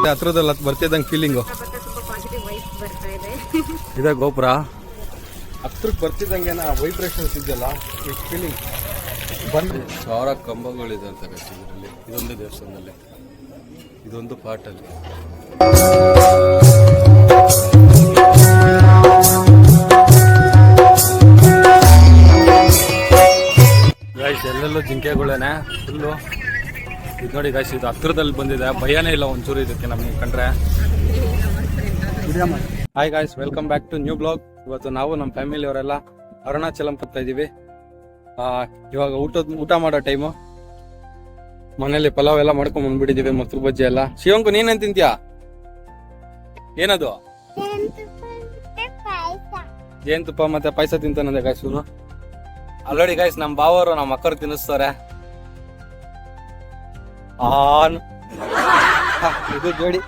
ಇದೆ ಹತ್ರದಲ್ಲಿ ಬರ್ತಿದ್ದಂಗೆ ಫೀಲಿಂಗು ಸ್ವಲ್ಪ ಪಾಸಿಟಿವ್ ವೈಬ್ಸ್ ಬರ್ತಾ ಇದೆ. ಇದೆ ಗೋಪುರ ಹತ್ರಕ್ಕೆ ಬರ್ತಿದ್ದಂಗೆ ವೈಬ್ರೇಷನ್ಸ್ ಇದೆಯಲ್ಲ ಫೀಲಿಂಗ್ ಬಂದು 1000 ಕಂಬಗಳಿದೆ ಅಂತ ಇದರಲ್ಲಿ. ಇದೊಂದು ದೇವಸ್ಥಾನದಲ್ಲಿ ಇದೊಂದು ಪಾರ್ಟಲ್ಲಿ ಗಾಯ್ಸ್ ಎಲ್ಲೆಲ್ಲೂ ಜಿಂಕೆಗಳೇನೆ ಫುಲ್ಲು. ಇದು ನೋಡಿ ಗಾಯ್ಸ್ ಇದು ಹತ್ರದಲ್ಲಿ ಬಂದಿದೆ, ಭಯನೇ ಇಲ್ಲ ಒಂಚೂರು ಇದಕ್ಕೆ ನಮಗೆ ಕಂಡ್ರೆ. Hi guys, welcome back to new blog. ಇವತ್ತು ನಾವು ನಮ್ಮ ಫ್ಯಾಮಿಲಿ ಅವರೆಲ್ಲ ಅರುಣಾಚಲಂ ಹೋಗ್ತಾ ಇದೀವಿ. ಇವಾಗ ಊಟ ಮಾಡೋ ಟೈಮು. ಮನೇಲಿ ಪಲಾವ್ ಎಲ್ಲ ಮಾಡ್ಕೊಂಡ್ ಬಂದ್ಬಿಟ್ಟಿದೀವಿ, ಮೊಸರು ಬಜ್ಜಿ ಎಲ್ಲ. ಶಿವಂಕು ನೀನೇನ್ ತಿಂತೀಯಾ? ಏನದು? ಜೇನುತುಪ್ಪ ಮತ್ತೆ ಪಾಯಸ ತಿಂತಾನಂದೆ ಗಾಯ್ಸ್ ಇವನು. ಆಲ್ರೆಡಿ ಗಾಯ್ಸ್ ನಮ್ಮ ಬಾವರು ನಮ್ಮ ಅಕ್ಕರು ತಿನ್ನಿಸ್ತಾರೆ. ಇದು ಜೋಡಿ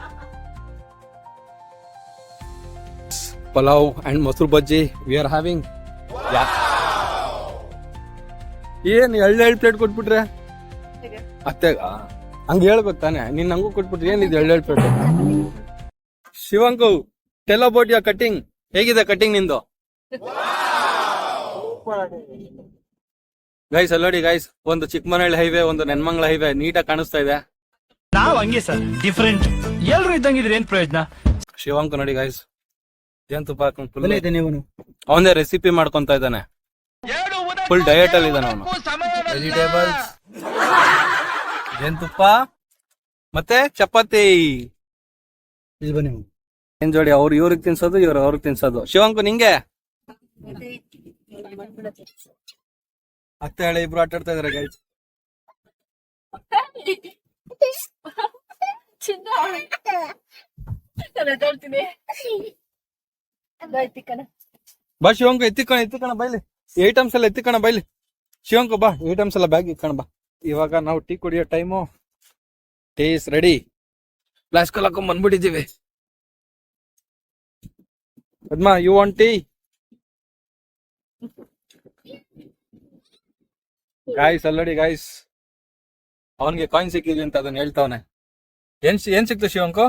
ಪಲಾವ್ ಅಂಡ್ ಮೊಸರು ಬಜ್ಜಿ ವಿ ಆರ್ ಹ್ಯಾವಿಂಗ್. ಏನ್ ಎಳ್ಳೆರಡು ಪ್ಲೇಟ್ ಕೊಟ್ಬಿಟ್ರೆ ಅತ್ತೆಗ ಹಂಗ ಹೇಳ್ಬೇಕು ತಾನೆ, ನೀನ್ ನಂಗೂ ಕೊಟ್ಬಿಟ್ರೆ ಏನಿದೆ ಎಳ್ಳೆರಡು ಪ್ಲೇಟ್. ಶಿವಂಕು ಟೆಲ್ ಅಬೌಟ್ ಯುವರ್ ಕಟಿಂಗ್. ಹೇಗಿದೆ ಕಟಿಂಗ್ ನಿಂದು? ಗೈಸ್ ಅಲ್ಲೋಡಿ ಗೈಸ್, ಒಂದು ಚಿಕ್ಕಮನಹಳ್ಳಿ ಹೈವೇ, ಒಂದು ನೆನ್ಮಂಗ್ಲ ಹೈವೇ ನೀಟಾಗಿ ಕಾಣಿಸ್ತಾ ಇದೆ. ನಾವ್ ಹಂಗೆ ಸರ್, ಡಿಫರೆಂಟ್. ಎಲ್ರು ಇದ್ದಂಗಿದ್ರೆ ಏನ್ ಪ್ರಯೋಜನ? ಶಿವಂಕು ನೋಡಿ ಗೈಸ್, ಜೇನುತುಪ್ಪ ಹಾಕೊಂಡು ಅವನೇ ರೆಸಿಪಿ ಮಾಡ್ಕೊಂತ ಇದ್ದಾನೆ. ಫುಲ್ ಡಯಟ್ ಅಲ್ಲಿ ಇದ್ದಾನೆ ಅವನು. ವೆಜಿಟೇಬಲ್ಸ್, ಜೇನುತುಪ್ಪ ಮತ್ತೆ ಚಪಾತಿ. ಏನ್ ಜೋಡಿ, ಅವ್ರು ಇವ್ರಿಗೆ ತಿನ್ಸೋದು, ಇವ್ರು ಅವ್ರಿಗೆ ತಿನ್ಸೋದು. ಶಿವಂಕು ನಿಂಗೆ ಅತ್ತೆ ಹೇಳಿ ಇಬ್ರು ಆಟಾಡ್ತಾ ಇದಾರೆ ಗೈಸ್. ಬಾ ಶಿವಂಕು, ಎತ್ತಿಕಣ ಬೈಲಿ. ಐಟಮ್ಸ್ ಎಲ್ಲ ಎತ್ತಿಕಣ ಬೈಲಿ. ಶಿವಂಕು ಬಾ, ಐಟಮ್ಸ್ ಎಲ್ಲ ಬ್ಯಾಗ್ ಇಕ್ಕಣ ಬಾ. ಇವಾಗ ನಾವು ಟೀ ಕುಡಿಯೋ time. Tea is ready. Flask ಹಾಕೊಂಡ್ ಬಂದ್ಬಿಟ್ಟಿದೀವಿ. Padma, you want tea? Guys ಅಲ್ಲಡಿ ಗಾಯ್ಸ್, ಅವನ್ಗೆ ಕಾಯಿನ್ ಸಿಕ್ಕಿದ್ವಿ ಅಂತ ಅದನ್ನ ಹೇಳ್ತಾವನೆ. ಏನ್ ಸಿಕ್ತು ಶಿವಂಕು?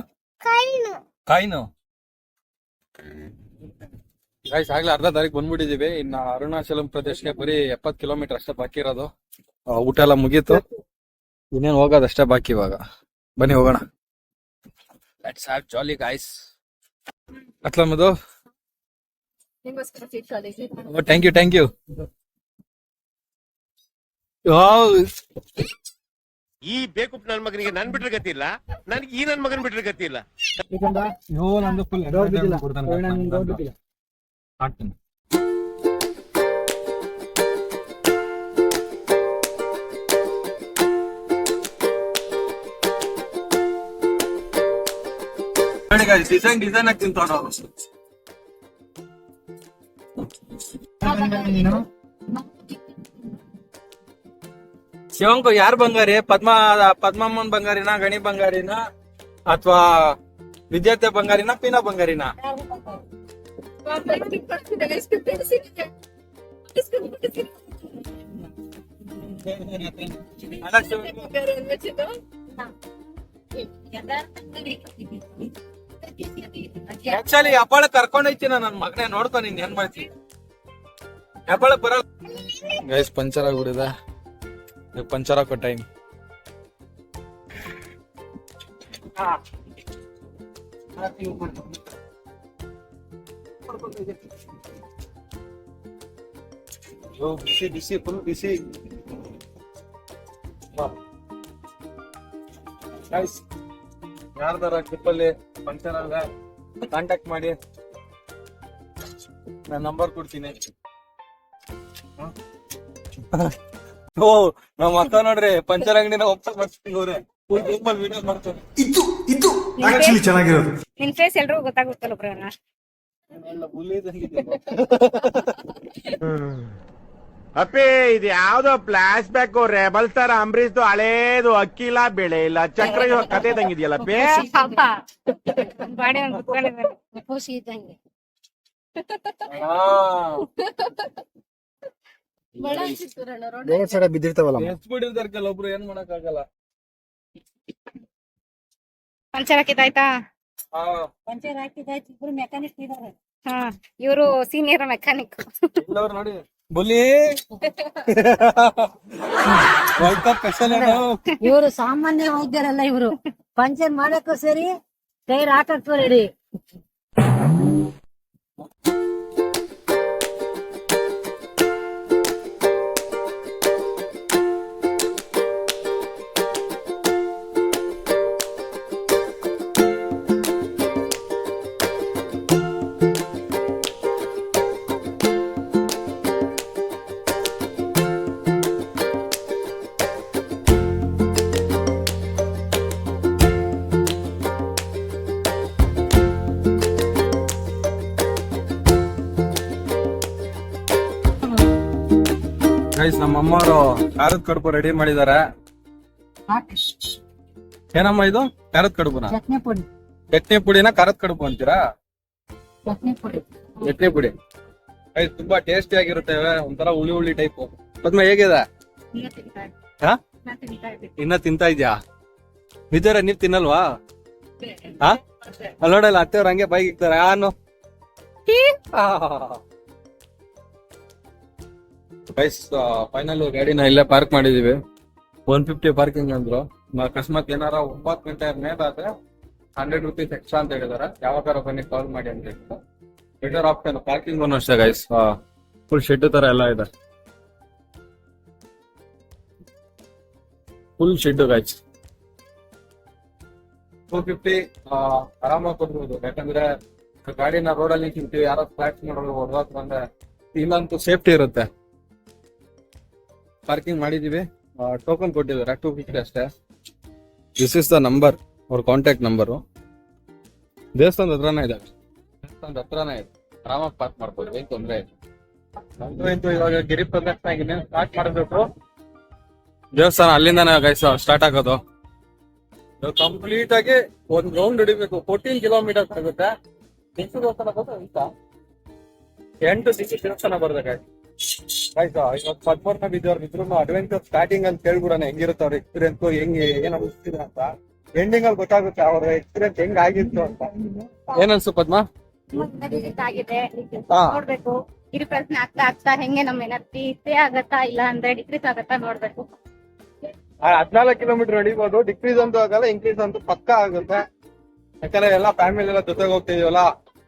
ಕಾಯಿನು. ಗಾಯ್ಸ್ ಆಗ್ಲೇ ಅರ್ಧ ದಾರಿಗೆ ಬಂದ್ಬಿಟ್ಟಿದೀವಿ. ಇನ್ನ ಅರುಣಾಚಲಂ ಪ್ರದೇಶಕ್ಕೆ ಬರೀ 70 ಕಿಲೋಮೀಟರ್ ಅಷ್ಟೇ ಬಾಕಿ ಇರೋದು. ಊಟ ಎಲ್ಲ ಮುಗೀತು, ಇನ್ನೇನು ಹೋಗೋದಷ್ಟೇ ಬಾಕಿ. ಇವಾಗ ಬನ್ನಿ ಹೋಗೋಣ. Let's have jolly guys. ಅತ್ಲಮ್ಮದು ಥ್ಯಾಂಕ್ ಯು. ಈ ಬೇಕುಪ್ ನನ್ ಮಗನಿಗೆ ನನ್ ಬಿಟ್ರೆ ಗತಿ ಇಲ್ಲ, ನನ್ಗೆ ಈ ನನ್ ಮಗನ್ ಬಿಟ್ರೆ ಗತಿ ಇಲ್ಲ. ಡಿಸೈನ್ ಆಗಿ ತಿಂತಾವ. ಶಿವಂಕು ಯಾರು ಬಂಗಾರಿ? ಪದ್ಮಮ್ಮನ್ ಬಂಗಾರಿನ, ಗಣಿ ಬಂಗಾರಿನ, ಅಥವಾ ವಿದ್ಯಾರ್ಥಿ ಬಂಗಾರಿನ, ಪೀನಾ ಬಂಗಾರಿನ? ಆಕ್ಚುಲಿ ಹಬ್ಬಳ ಕರ್ಕೊಂಡೈತಿನ ನನ್ ಮಗನೇ, ನೋಡ್ತಾನೆ ನಿನ್ ಏನ್ ಮಾಡ್ತಿ. ಹಬ್ಬಳಕ್ ಬರಲ್ಲ ಗೈಸ್. ಪಂಚರ್ ಆಗ್ಬಿಡಿದೆ, ಪಂಚರ್ ಹಾಕೋ ಟೈಮ್. ಬಿಸಿ ಬಿಸಿ, ಫುಲ್ ಬಿಸಿ. ಯಾರ್ದಾರ ಟ್ರಿಪ್ಪಲ್ಲಿ ಫಂಕ್ಷನ್ ಅಲ್ಲ ಕಾಂಟ್ಯಾಕ್ಟ್ ಮಾಡಿ, ನಾನು ನಂಬರ್ ಕೊಡ್ತೀನಿ. ಓ ನಮ್ಮ ಅಕ್ಕ ನೋಡ್ರಿ ಪಂಚರ್ ಅಂಗಡಿನ ಓಪನ್ ಮಾಡ್ತಿವ್ರೆ, ವಿಡಿಯೋ ಮಾಡ್ತಾರೆ. ಇದು ಆಕ್ಚುಲಿ ಚೆನ್ನಾಗಿರೋದು. ನಿನ್ ಫೇಸ್ ಎಲ್ರಿಗೂ ಗೊತ್ತಾಗುತ್ತಲ್ಲ ಬ್ರಣ್ಣ. ಅಪ್ಪೇ ಇದು ಯಾವ್ದೋ ಫ್ಲಾಶ್ ಬ್ಯಾಕ್ ರೆಬಲ್ ತರ ಅಂಬರೀಶ್ ಹಳೇದು, ಅಕ್ಕಿ ಇಲ್ಲ, ಬೆಳೆ ಇಲ್ಲ, ಚಕ್ರ ಕತೆ ಇದ್ದಂಗಿದೆಯಲ್ಲ ಪೇ. ಬಿದ್ದಿರ್ತಾವಲ್ಲ, ಕೆಲವೊಬ್ರು ಏನ್ ಮಾಡಕ್ ಆಗಲ್ಲ. ಪಂಚರ್ ಹಾಕಿದಾಯ್ತಾ? ಹಾ ಪಂಚರ್ ಹಾಕಿದಾಯ್ತು, ಇಬ್ರು ಮೆಕ್ಯಾನಿಕ್ ಇದಾರೆ. ಹಾ, ಇವರು ಸೀನಿಯರ್ ಮೆಕ್ಯಾನಿಕ್. ಇಲ್ಲವ್ರು ನೋಡಿ ಬುಲಿ ವರ್ಲ್ಡ್ ಕಪ್ ಸ್ಪೆಷಲ್ ಏನು? ಇವರು ಸಾಮಾನ್ಯ ವೈದ್ಯರಲ್ಲ, ಇವರು ಪಂಚರ್ ಮಾಡಕ್ಕೂ ಸರಿ, ಟೈರ್ ಹಾಕಕ್ಕೂ ರೆಡಿ. ಗೈಸ್ ನಮ್ಮ ಅಮ್ಮವರು ಖಾರದ ಕಡುಬು ರೆಡಿ ಮಾಡಿದ್ದಾರೆ. ಏನಮ್ಮ ಇದು? ಖಾರದ ಕಡುಬುನ? ಚಟ್ನಿ ಪುಡಿ. ಚಟ್ನಿ ಪುಡಿನ ಖಾರದ ಕಡುಬು ಅಂತೀರಾ? ಚಟ್ನಿ ಪುಡಿ. ಚಟ್ನಿ ಪುಡಿ ಗೈಸ್ ತುಂಬಾ ಟೇಸ್ಟಿ ಆಗಿರುತ್ತೆ, ಒಂಥರ ಹುಳಿ ಹುಳಿ ಟೈಪ್. ಪದ್ಮ ಹೇಗಿದೆ? ಹಾ ಇನ್ನ ತಿಂತಾ ಇದ್ಯಾ? ನಿಜರ ನೀವ್ ತಿನ್ನಲ್ವಾ? ಹಾ ಅಲ್ಲಿ ನೋಡಲ್ಲ ಅತ್ತೆಯವ್ರು ಹಂಗೆ ಬೈಕ್ ಇಕ್ತಾರೆ ಆನು. ಗೈಸ್ ಫೈನಲ್ ಗಾಡಿನ ಇಲ್ಲೇ ಪಾರ್ಕ್ ಮಾಡಿದೀವಿ. 150 ಪಾರ್ಕಿಂಗ್ ಅಂದ್ರು. ಅಕಸ್ಮಾತ್ ಏನಾರ 9 ಗಂಟೆ ಮೇಲಾದ್ರೆ 100 rupees ಎಕ್ಸ್ಟ್ರಾ ಅಂತ ಹೇಳಿದಾರೆ. ಯಾವಾಗ ಬನ್ನಿ ಕಾಲ್ ಮಾಡಿ ಅಂತ ಹೇಳಿದ್ರು. ಬೆಟರ್ ಆಪ್ಷನ್ ಪಾರ್ಕಿಂಗ್ ಅಷ್ಟೇ ಗೈಸ್. ಫುಲ್ ಶೆಡ್ ತರ ಎಲ್ಲ ಇದೆ, ಫುಲ್ ಶೆಡ್ ಗೈಸ್. 250 ಆರಾಮಾಗಿ ಕೊಡ್ಬೋದು. ಯಾಕಂದ್ರೆ ಗಾಡಿನ ರೋಡಲ್ಲಿ ನಿಂತೀವಿ, ಯಾರೋ ಫ್ಲಾಟ್ಸ್ ನೋಡೋದು ಹೊಡೆದಾಕ್ ಬಂದ್ರೆ ಇಲ್ಲಂತೂ ಸೇಫ್ಟಿ ಇರುತ್ತೆ. ಪಾರ್ಕಿಂಗ್ ಮಾಡಿದೀವಿ. ಟೋಕನ್ ಕೊಟ್ಟಿದ್ದಾರೆ 250 ಅಷ್ಟೇ. ದಿಸ್ ಇಸ್ ದ ನಂಬರ್, ಅವ್ರ ಕಾಂಟ್ಯಾಕ್ಟ್ ನಂಬರು. ದೇವಸ್ಥಾನದ ಹತ್ರನೇ ಇದೆ, ದೇವಸ್ಥಾನದ ಹತ್ರನೇ ಇದೆ. ಆರಾಮಾಗಿ ಪಾರ್ಕ್ ಮಾಡ್ಬೋದು, ಏನ್ ತೊಂದ್ರೆ ಇಲ್ಲ. ನಂದು ಇವಾಗ ಗಿರಿ ಪ್ರದಕ್ಷಿಣೆ ಸ್ಟಾರ್ಟ್ ಮಾಡಬೇಕು. ದೇವಸ್ಥಾನ ಅಲ್ಲಿಂದಾನೆ ಗೈಸ್ ಸ್ಟಾರ್ಟ್ ಆಗೋದು. ಕಂಪ್ಲೀಟ್ ಆಗಿ ಒಂದ್ ರೌಂಡ್ ಹಿಡಿಬೇಕು. 14 ಕಿಲೋಮೀಟರ್ಸ್ ಆಗುತ್ತೆ. ದಿಕ್ಕು ದೇವಸ್ಥಾನ ಗೊತ್ತಾ? 8 ದಿಕ್ಕು ದೇವಸ್ಥಾನ ಬರ್ಬೇಕಾಯ್ತು. ಆಯ್ತಾ, ಇವಾಗ ಪದ್ಮೂರ್ನ ಬಿದ್ದವ್ರು ಇದ್ರು ಅಡ್ವೆಂಚರ್ ಸ್ಟಾರ್ಟಿಂಗ್ ಅಂತ ಕೇಳ್ಬಿಡೋಣ ಹೆಂಗಿರುತ್ತೆ ಅವ್ರ ಎಕ್ಸ್ಪೀರಿಯನ್ಸ್, ಹೆಂಗೆ ಏನ್ ಅನಿಸ್ತಿದೆ ಅಂತ. ಎಂಡಿಂಗ್ ಅಲ್ಲಿ ಗೊತ್ತಾಗುತ್ತೆ ಅವ್ರ ಎಕ್ಸ್ಪೀರಿಯನ್ಸ್ ಹೆಂಗ್ ಆಗಿತ್ತು ಅಂತ. ಏನನ್ಸು ಪದ್ಮ? ಆಗಿದೆ ಹಾ. ನೋಡ್ಬೇಕು ಗಿರಿ ಪ್ರಶ್ನೆ ಆಗ್ತಾ ಹೆಂಗೆ ನಮ್ಮ ಎನರ್ಜಿ ಸ್ಟೇ ಆಗತ್ತಾ ಇಲ್ಲ ಅಂದ್ರೆ ಡಿಕ್ರೀಸ್ ಆಗತ್ತಾ ನೋಡ್ಬೇಕು. 14 ಕಿಲೋಮೀಟರ್ ಹಿಡಿಬೋದು. ಡಿಕ್ರೀಸ್ ಅಂತೂ ಆಗಲ್ಲ, ಇನ್ಕ್ರೀಸ್ ಅಂತೂ ಪಕ್ಕಾ ಆಗುತ್ತೆ. ಯಾಕಂದ್ರೆ ಎಲ್ಲ ಫ್ಯಾಮಿಲಿ ಎಲ್ಲ ಜೊತೆಗೆ ಹೋಗ್ತಿದೀವಲ್ಲ,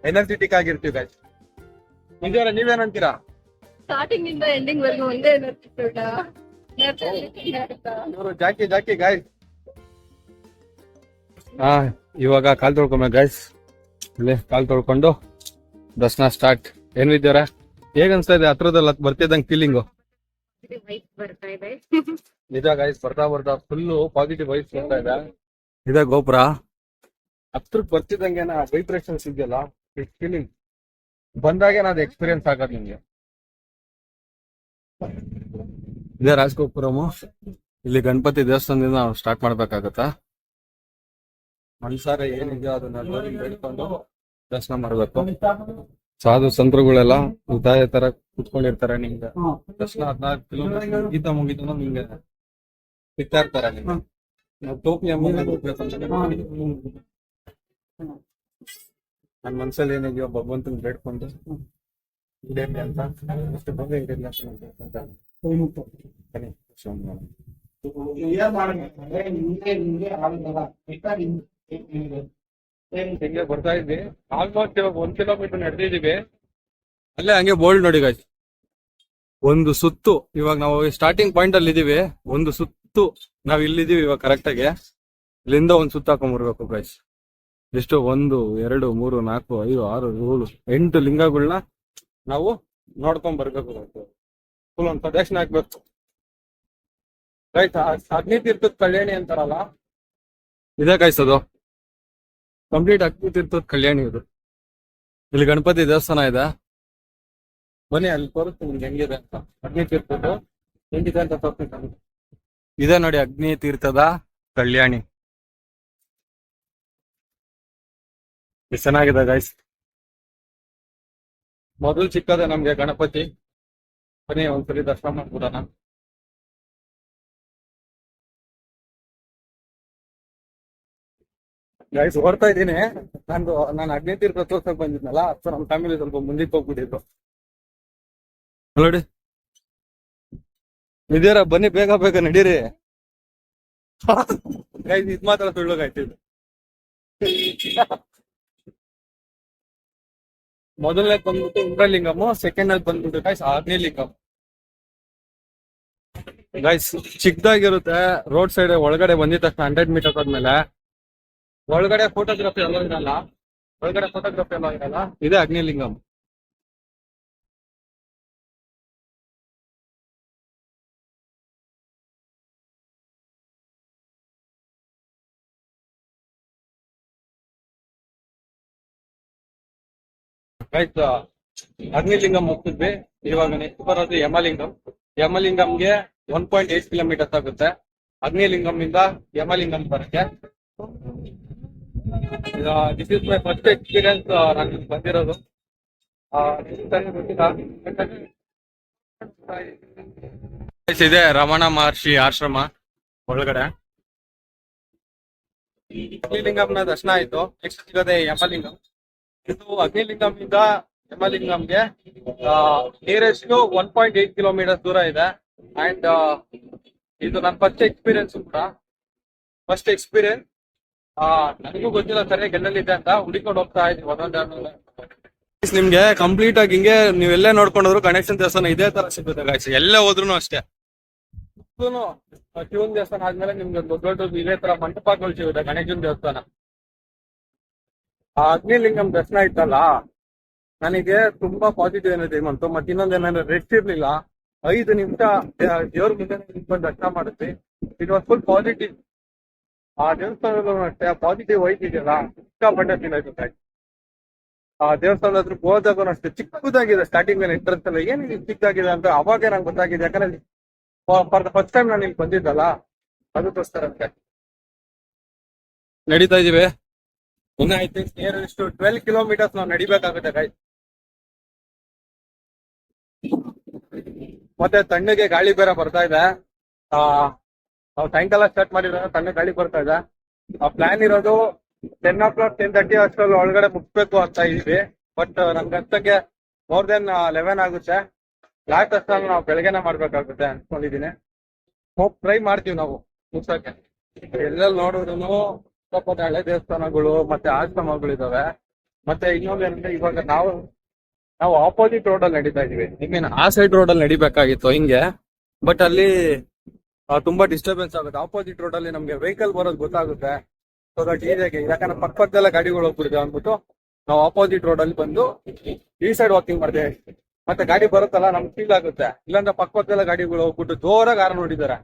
ಎನರ್ಜೆಟಿಕ್ ಆಗಿರ್ತೀವಿ ಗೈಸ್. ನಿಜವಲ್ಲ, ನೀವೇನಂತೀರಾ? ಸ್ಟಾರ್ಟಿಂಗ್ ಇಂದ ಎಂಡಿಂಗ್ ವರೆಗೂ ಒಂದೇ ಎನರ್ಜಿ ಇವರು ಜಾಕಿ ಗಾಯ್ಸ್. ಇವಾಗ ಕಾಲ್ ತೊಳ್ಕೊಂಬೇಕು ಗೈಸ್. ಇಲ್ಲಿ ಕಾಲ್ ತೊಳ್ಕೊಂಡು ದರ್ಶನ ಸ್ಟಾರ್ಟ್. ಏನ್ ವಿದ್ಯಾರ ಹೇಗ್ ಅನ್ಸ್ತಾ ಇದೆ? ಹತ್ರದಲ್ಲಿ ಬರ್ತಿದ್ದಂಗೆ ಫೀಲಿಂಗು ವೈಸ್ ಬರ್ತಾ ಇದೆ. ನಿಜ ಗೈಸ್, ಬರ್ತಾ ಫುಲ್ ಪಾಸಿಟಿವ್ ವೈಸ್ ಬರ್ತಾ ಇದೆ. ಇದ ಗೋಪುರ ಹತ್ರಕ್ ಬರ್ತಿದ್ದಂಗೆ ವೈಬ್ರೇಷನ್ಸ್ ಇದೆಯಲ್ಲ, ಫೀಲಿಂಗ್ ಬಂದಾಗೆ ಅದು ಎಕ್ಸ್ಪೀರಿಯನ್ಸ್ ಆಗೋದು ನಿಮ್ಗೆ. ಇದೇ ರಾಜಗೋಪುರಮು. ಇಲ್ಲಿ ಗಣಪತಿ ದೇವಸ್ಥಾನದಿಂದ ನಾವು ಸ್ಟಾರ್ಟ್ ಮಾಡ್ಬೇಕಾಗತ್ತಾ. ಮನ್ಸಾರೆ ಏನಿದೆಯೋ ಅದನ್ನ ಬೇಡ್ಕೊಂಡು ದರ್ಶನ ಮಾಡ್ಬೇಕು. ಸಾಧು ಸಂತರುಗಳೆಲ್ಲ ಉದಾಯ ತರ ಕುತ್ಕೊಂಡಿರ್ತಾರೆ. ನಿಮ್ಗೆ ದರ್ಶನ 14 ಕಿಲೋಮೀಟರ್ ಗೀತ ಮುಗಿದ ನಿಮ್ಗೆ ಸಿಗ್ತಾ ಇರ್ತಾರೆ. ನಿಮ್ಗೆ ಟೋಪಿ ನನ್ ಮನ್ಸಲ್ಲಿ ಏನಿದೆಯೋ ಭಗವಂತನ ಬೇಡ್ಕೊಂಡು ಇದೇನೆ ಅಂತ ಅಷ್ಟು ಬಂದು ಇರಲಿಲ್ಲ ಅಂತ ಹಿಂಗೆ ಬರ್ತಾ ಇದ್ವಿ. ಆಲ್ಮೋಸ್ಟ್ ಇವಾಗ 1 ಕಿಲೋಮೀಟರ್ ನಡೆದಿದೀವಿ. ಅಲ್ಲೇ ಹಂಗೆ ಬೋಲ್ಡ್ ನೋಡಿ ಗಾಯ್ಸ್, ಒಂದು ಸುತ್ತು. ಇವಾಗ ನಾವು ಸ್ಟಾರ್ಟಿಂಗ್ ಪಾಯಿಂಟ್ ಅಲ್ಲಿ ಇದೀವಿ. ಒಂದು ಸುತ್ತು ನಾವ್ ಇಲ್ಲಿದೀವಿ ಇವಾಗ ಕರೆಕ್ಟ್ ಆಗಿ. ಇಲ್ಲಿಂದ ಒಂದ್ ಸುತ್ತ ಹಾಕೊಂಡ್ಬರ್ಬೇಕು ಗಾಯ್ಸ್. ಎಷ್ಟು 1 2 3 4 5 6 7 8 ಲಿಂಗಗಳನ್ನ ನಾವು ನೋಡ್ಕೊಂಡ್ ಬರ್ಬೇಕು. ಫುಲ್ ಒಂದು ಪ್ರದಕ್ಷಿಣೆ ಹಾಕ್ಬೇಕು ಗೈಸ್. ಅಗ್ನಿ ತೀರ್ಥದ ಕಲ್ಯಾಣಿ ಅಂತಾರಲ್ಲ, ಇದೇ ಗೈಸ್ ಅದು ಕಂಪ್ಲೀಟ್ ಅಗ್ನಿ ತೀರ್ಥದ ಕಲ್ಯಾಣಿ ಇದು. ಇಲ್ಲಿ ಗಣಪತಿ ದೇವಸ್ಥಾನ ಇದೆ, ಬನ್ನಿ ಅಲ್ಲಿ ತೋರಿಸ್ತೀನಿ ನಿಮ್ಗೆ ಹೆಂಗಿದೆ ಅಂತ. ಅಗ್ನಿ ತೀರ್ಥದ್ದು ಹೆಂಗಿದೆ ಅಂತ ತೋರಿಸ್ತೀನಿ. ಇದೆ ನೋಡಿ ಅಗ್ನಿ ತೀರ್ಥದ ಕಲ್ಯಾಣಿ. ಎಷ್ಟು ಚೆನ್ನಾಗಿದೆ ಗೈಸ್. ಮೊದಲು ಚಿಕ್ಕದೆ ನಮ್ಗೆ ಗಣಪತಿ. ಬನ್ನಿ ಒಂದ್ಸರಿ ದರ್ಶನ ಮಾಡ್ಬಿಡೋಣ. ಗೈಸ್ ಓಡ್ತಾ ಇದ್ದೀನಿ. ನಾನು ಅಗ್ನಿ ತೀರ್ಥ ತೋರ್ಸಕ್ ಬಂದಿದ್ನಲ್ಲ, ಸೊ ನಮ್ಮ ಫ್ಯಾಮಿಲಿ ಸ್ವಲ್ಪ ಮುಂದಕ್ಕೆ ಹೋಗ್ಬಿಟ್ಟಿದ್ರು. ನೋಡಿ ಇದೇರ, ಬನ್ನಿ ಬೇಗ ಬೇಗ ನಡೀರಿ. ಗೈಸ್ ಇದ್ ಮಾತ್ರ ಸುಳ್ಳಗಾಯ್ತಿದ್ದು. ಮೊದಲನೇ ಬಂದ್ಬಿಟ್ಟು ಇಂದ್ರಲಿಂಗಮ್, ಸೆಕೆಂಡ್ ಅಲ್ಲಿ ಬಂದ್ಬಿಟ್ಟು ಗೈಸ್ ಅಗ್ನಿಲಿಂಗಮ್. ಗೈಸ್ ಚಿಕ್ಕದಾಗಿರುತ್ತೆ, ರೋಡ್ ಸೈಡ್ ಒಳಗಡೆ ಬಂದಿದ ತಕ್ಷಣ 100 ಮೀಟರ್ ಆದ್ಮೇಲೆ ಒಳಗಡೆ ಫೋಟೋಗ್ರಫಿ ಎಲ್ಲ ಇರಲ್ಲ, ಇದೆ ಅಗ್ನಿಲಿಂಗಮ್. ಗೈಸ್ ಅಗ್ನಿಲಿಂಗಮ್ ಹೋಗ್ತಿದ್ವಿ, ಇವಾಗ ನೆಕ್ಸ್ಟ್ ಬರೋದು ಯಮಲಿಂಗಂಗೆ 1.8 ಕಿಲೋಮೀಟರ್ಸ್ ಆಗುತ್ತೆ. ಅಗ್ನಿಲಿಂಗಂ ಇಂದ ಯಮಲಿಂಗಂ ಬರುತ್ತೆ. This is my first experience, ನಾನು ಬಂದಿರೋದು. ಇದೆ ರಮಣ ಮಹರ್ಷಿ ಆಶ್ರಮ ಒಳಗಡೆ. ಅಗ್ನಿಲಿಂಗಂನ ದರ್ಶನ ಆಯ್ತು. ನೆಕ್ಸ್ಟ್ ಸಿಗೋದೆ ಯಮಲಿಂಗಂ. ಇದು ಅಗ್ನಿಲಿಂಗಂ ಇಂದ ಯಮಲಿಂಗಂಗೆ ನಿಯರೆಸ್ಟ್ 1.8 ಕಿಲೋಮೀಟರ್ ದೂರ ಇದೆ. ಅಂಡ್ ಇದು ನನ್ನ ಫಸ್ಟ್ ಎಕ್ಸ್ಪೀರಿಯನ್ಸ್ ಕೂಡ. ನನಗೂ ಗೊತ್ತಿಲ್ಲ ಸರಿಯಾಗಿ ಎಲ್ಲೆಲ್ಲಿದೆ ಅಂತ, ಹುಡುಕೊಂಡು ಹೋಗ್ತಾ ಇದ್ವಿ ಒಂದೊಂದು. ನಿಮ್ಗೆ ಕಂಪ್ಲೀಟ್ ಆಗಿ ಹಿಂಗೆ ನೀವೆಲ್ಲೇ ನೋಡ್ಕೊಂಡ್ರು ಗಣೇಶನ್ ದೇವಸ್ಥಾನ ಇದೇ ತರ ಸಿಗುತ್ತೆ ಗಾಯ್ಸ್, ಎಲ್ಲೇ ಹೋದ್ರು ಅಷ್ಟೇ. ಶಿವನ್ ದೇವಸ್ಥಾನ ಆದ್ಮೇಲೆ ನಿಮ್ಗೆ ದೊಡ್ಡ ಇದೇ ತರ ಮಂಟಪಗಳು ಸಿಗುತ್ತೆ ಗಣೇಶನ್ ದೇವಸ್ಥಾನ. ಆ ಅಗ್ನಿಲಿಂಗಂ ದರ್ಶನ ಇತ್ತಲ್ಲ, ನನಗೆ ತುಂಬಾ ಪಾಸಿಟಿವ್ ಎನರ್ಜಿ ಬಂತು. ಮತ್ತೆ ಇನ್ನೊಂದೇನಂದ್ರೆ ರೆಸ್ಟ್ ಇರ್ಲಿಲ್ಲ, 5 ನಿಮಿಷ ದೇವ್ರ ಮುಂದೆ ಬಂದು ದರ್ಶನ ಮಾಡಿದ್ವಿ. It was full positive. ಆ ದೇವಸ್ಥಾನದಲ್ಲೂ ಅಷ್ಟೇ ಪಾಸಿಟಿವ್ ವೈಬ್ ಇದೆಯಲ್ಲ, ಸಿಕ್ಕಾಪಟ್ಟೆ ಫೀಲ್ ಆಯ್ತು. ಆ ದೇವಸ್ಥಾನದ ಹತ್ರ ಹೋದಾಗೂ ಅಷ್ಟೇ ಚಿಕ್ಕದಾಗಿದೆ. ಸ್ಟಾರ್ಟಿಂಗ್ ಮೇಲೆ ಎಂಟ್ರೆನ್ಸ್ ಎಲ್ಲ ಏನ್ ಚಿಕ್ಕದಾಗಿದೆ ಅಂತ ಅವಾಗೇ ನಂಗೆ ಗೊತ್ತಾಗಿದೆ. ಯಾಕಂದ್ರೆ ಫಾರ್ ದ ಫಸ್ಟ್ ಟೈಮ್ ನಾನು ಇಲ್ಲಿ ಬಂದಿದ್ದಲ್ಲ, ಅದಕ್ಕೋಸ್ಕರ ನಡೀತಾ ಇದೀವಿ. ಇನ್ನ ಐ ಥಿಂಕ್ ನಿಯರೆಸ್ಟ್ 12 ಕಿಲೋಮೀಟರ್ಸ್ ನಾವು ನಡಿಬೇಕಾಗುತ್ತೆ ಗೈಸ್. ಮತ್ತೆ ತಣ್ಣಗೆ ಗಾಳಿ ಬೇರೆ ಬರ್ತಾ ಇದೆ. ನಾವು ಸಾಯಂಕಾಲ ಸ್ಟಾರ್ಟ್ ಮಾಡಿದ್ರೆ ತಣ್ಣಗೆ ಗಾಳಿ ಬರ್ತಾ ಇದೆ. ಪ್ಲಾನ್ ಇರೋದು 10 o'clock 10:30 ಅಷ್ಟರಲ್ಲಿ ಒಳಗಡೆ ಮುಗಿಸ್ಬೇಕು ಅಂತ ಇದೀವಿ. ಬಟ್ ನಮ್ಗೆ ಅಷ್ಟಕ್ಕೆ ಮೋರ್ ದೆನ್ 11 ಆಗುತ್ತೆ. ಲಾಸ್ಟ್ ಅಷ್ಟಲ್ಲಿ ನಾವು ಬೆಳಗ್ಗೆನೆ ಮಾಡ್ಬೇಕಾಗುತ್ತೆ ಅನ್ಕೊಂಡಿದೀನಿ. ಹೋಗಿ ಟ್ರೈ ಮಾಡ್ತೀವಿ ನಾವು ಮುಗ್ಸಕ್ಕೆ. ಎಲ್ಲೆಲ್ಲಿ ನೋಡಿದ್ರು ಸ್ವಲ್ಪ ಹಳೆ ದೇವಸ್ಥಾನಗಳು ಮತ್ತೆ ಆಶ್ರಮಗಳು ಇದಾವೆ. ಮತ್ತೆ ಇನ್ನೊಂದೇನಂದ್ರೆ ಇವಾಗ ನಾವು ಆಪೋಸಿಟ್ ರೋಡ್ ಅಲ್ಲಿ ನಡೀತಾ ಇದೀವಿ. ನಿಮ್ಗೇನು ಆ ಸೈಡ್ ರೋಡ್ ಅಲ್ಲಿ ನಡಿಬೇಕಾಗಿತ್ತು ಹಿಂಗೆ, ಬಟ್ ಅಲ್ಲಿ ತುಂಬಾ ಡಿಸ್ಟರ್ಬೆನ್ಸ್ ಆಗುತ್ತೆ. ಆಪೋಸಿಟ್ ರೋಡ್ ಅಲ್ಲಿ ನಮ್ಗೆ ವೆಹಿಕಲ್ ಬರೋದು ಗೊತ್ತಾಗುತ್ತೆ. ಸೊ ದಟ್ ಈಸಿಯಾಗಿ, ಯಾಕಂದ್ರೆ ಪಕ್ಕದಲ್ಲ ಗಾಡಿಗಳು ಹೋಗ್ಬಿಡಿದೆ ಅಂದ್ಬಿಟ್ಟು ನಾವು ಆಪೋಸಿಟ್ ರೋಡ್ ಅಲ್ಲಿ ಬಂದು ಈ ಸೈಡ್ ವಾಕಿಂಗ್ ಮಾಡ್ತೇವೆ. ಮತ್ತೆ ಗಾಡಿ ಬರುತ್ತಲ್ಲ ನಮ್ಗೆ ಫೀಲ್ ಆಗುತ್ತೆ. ಇಲ್ಲಾಂದ್ರೆ ಪಕ್ಕದಲ್ಲ ಗಾಡಿಗಳು ಹೋಗ್ಬಿಟ್ಟು ಜೋರಾಗಿ ಆರು ನೋಡಿದಾರೆ.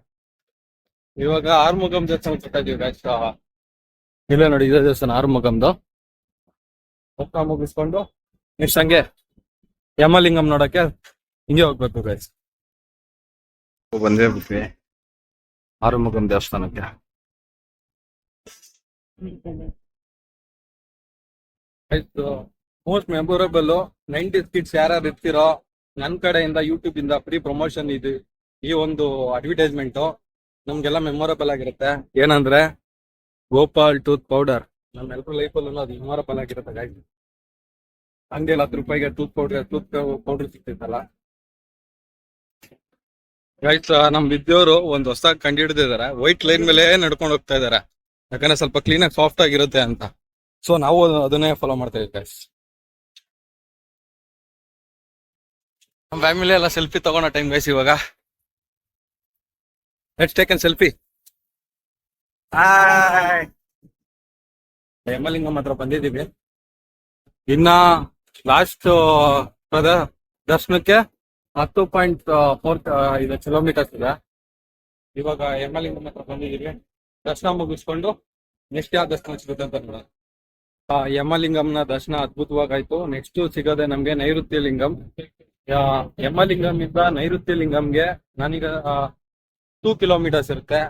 ಇವಾಗ ಆರ್ಮುಗಂ ದೇವಸ್ಥಾನ ಬರ್ತಾ ಇದೀವಿ ಗಾಯ್ಸ್. ಇಲ್ಲೇ ನೋಡಿ, ಇದೇ ದೇವಸ್ಥಾನ ಆರ್ಮುಗಂದು. ಹೋಗ್ತಾ ಮುಗಿಸ್ಕೊಂಡು ನೆಕ್ಸ್ಟ್ ಹಂಗೆ ಯಮಲಿಂಗಂ ನೋಡಕ್ಕೆ ಹಿಂಗೆ ಹೋಗ್ಬೇಕು ಗೈಸ್. ಬಂದೇ ಬಿಟ್ವಿ ಆರುಮುಗಂ ದೇವಸ್ಥಾನಕ್ಕೆ. ಮೋಸ್ಟ್ ಮೆಮೊರೇಬಲ್ 90s ಕಿಡ್ಸ್ ಯಾರು ಇರ್ತಿರೋ, ನನ್ನ ಕಡೆಯಿಂದ ಯೂಟ್ಯೂಬ್ ಇಂದ ಫ್ರೀ ಪ್ರಮೋಷನ್ ಇದು. ಈ ಒಂದು ಅಡ್ವರ್ಟೈಸ್ಮೆಂಟ್ ನಮ್ಗೆಲ್ಲ ಮೆಮೊರೇಬಲ್ ಆಗಿರುತ್ತೆ. ಏನಂದ್ರೆ ಗೋಪಾಲ್ ಟೂತ್ ಪೌಡರ್. ನಮ್ಮೆಲ್ಲರ ಲೈಫಲ್ಲೂ ಅದು ಮೆಮೊರೇಬಲ್ ಆಗಿರುತ್ತೆ ಗೈಸ್. ಅಂಗಡಿಯಲ್ಲಿ 10 ರೂಪಾಯಿಗೆ ಟೂತ್ ಪೌಡರ್ ಸಿಗ್ತಿತ್ತಲ್ಲ ಗೈಸ್. ನಮ್ ವಿದ್ಯವರು ಒಂದು ಹೊಸದಾಗಿ ಕಂಡು ಹಿಡಿದಿದ್ದಾರೆ. ವೈಟ್ ಲೈನ್ ಮೇಲೆ ನಡ್ಕೊಂಡು ಹೋಗ್ತಾ ಇದಾರೆ, ಯಾಕಂದ್ರೆ ಸ್ವಲ್ಪ ಕ್ಲೀನ್ ಆಗಿ ಸಾಫ್ಟ್ ಆಗಿರುತ್ತೆ ಅಂತ. ಸೊ ನಾವು ಅದನ್ನೇ ಫಾಲೋ ಮಾಡ್ತಾ ಇದ್ದೀವಿ ಗೈಸ್. ನಮ್ಮ ಫ್ಯಾಮಿಲಿ ಎಲ್ಲ ಸೆಲ್ಫಿ ತಗೊಳೋ ಟೈಮ್ ಗೈಸ್ ಇವಾಗ. Let's take an selfie. Yamalingam ಹತ್ರ ಬಂದಿದ್ದೀವಿ. ಇನ್ನ ಲಾಸ್ಟ್ ದರ್ಶನಕ್ಕೆ 10.4 ಕಿಲೋಮೀಟರ್ಸ್ ಇದೆ. ಇವಾಗ ಯಮಲಿಂಗಂ ಹತ್ರ ಬಂದಿದ್ದೀವಿ. ದರ್ಶನ ಮುಗಿಸ್ಕೊಂಡು ನೆಕ್ಸ್ಟ್ ಯಾವ ದರ್ಶನ ಸಿಗುತ್ತೆ ಅಂತ ನೋಡೋಣ. ಯಮಲಿಂಗಂನ ದರ್ಶನ ಅದ್ಭುತವಾಗಾಯ್ತು. ನೆಕ್ಸ್ಟ್ ಸಿಗೋದೆ ನಮ್ಗೆ ನೈಋತ್ಯ ಲಿಂಗಂ. ಯಮಲಿಂಗಂ ಇಂದ ನೈಋತ್ಯ ಲಿಂಗಂಗೆ ನಾನೀಗ 2 ಕಿಲೋಮೀಟರ್ಸ್ ಇರುತ್ತೆ.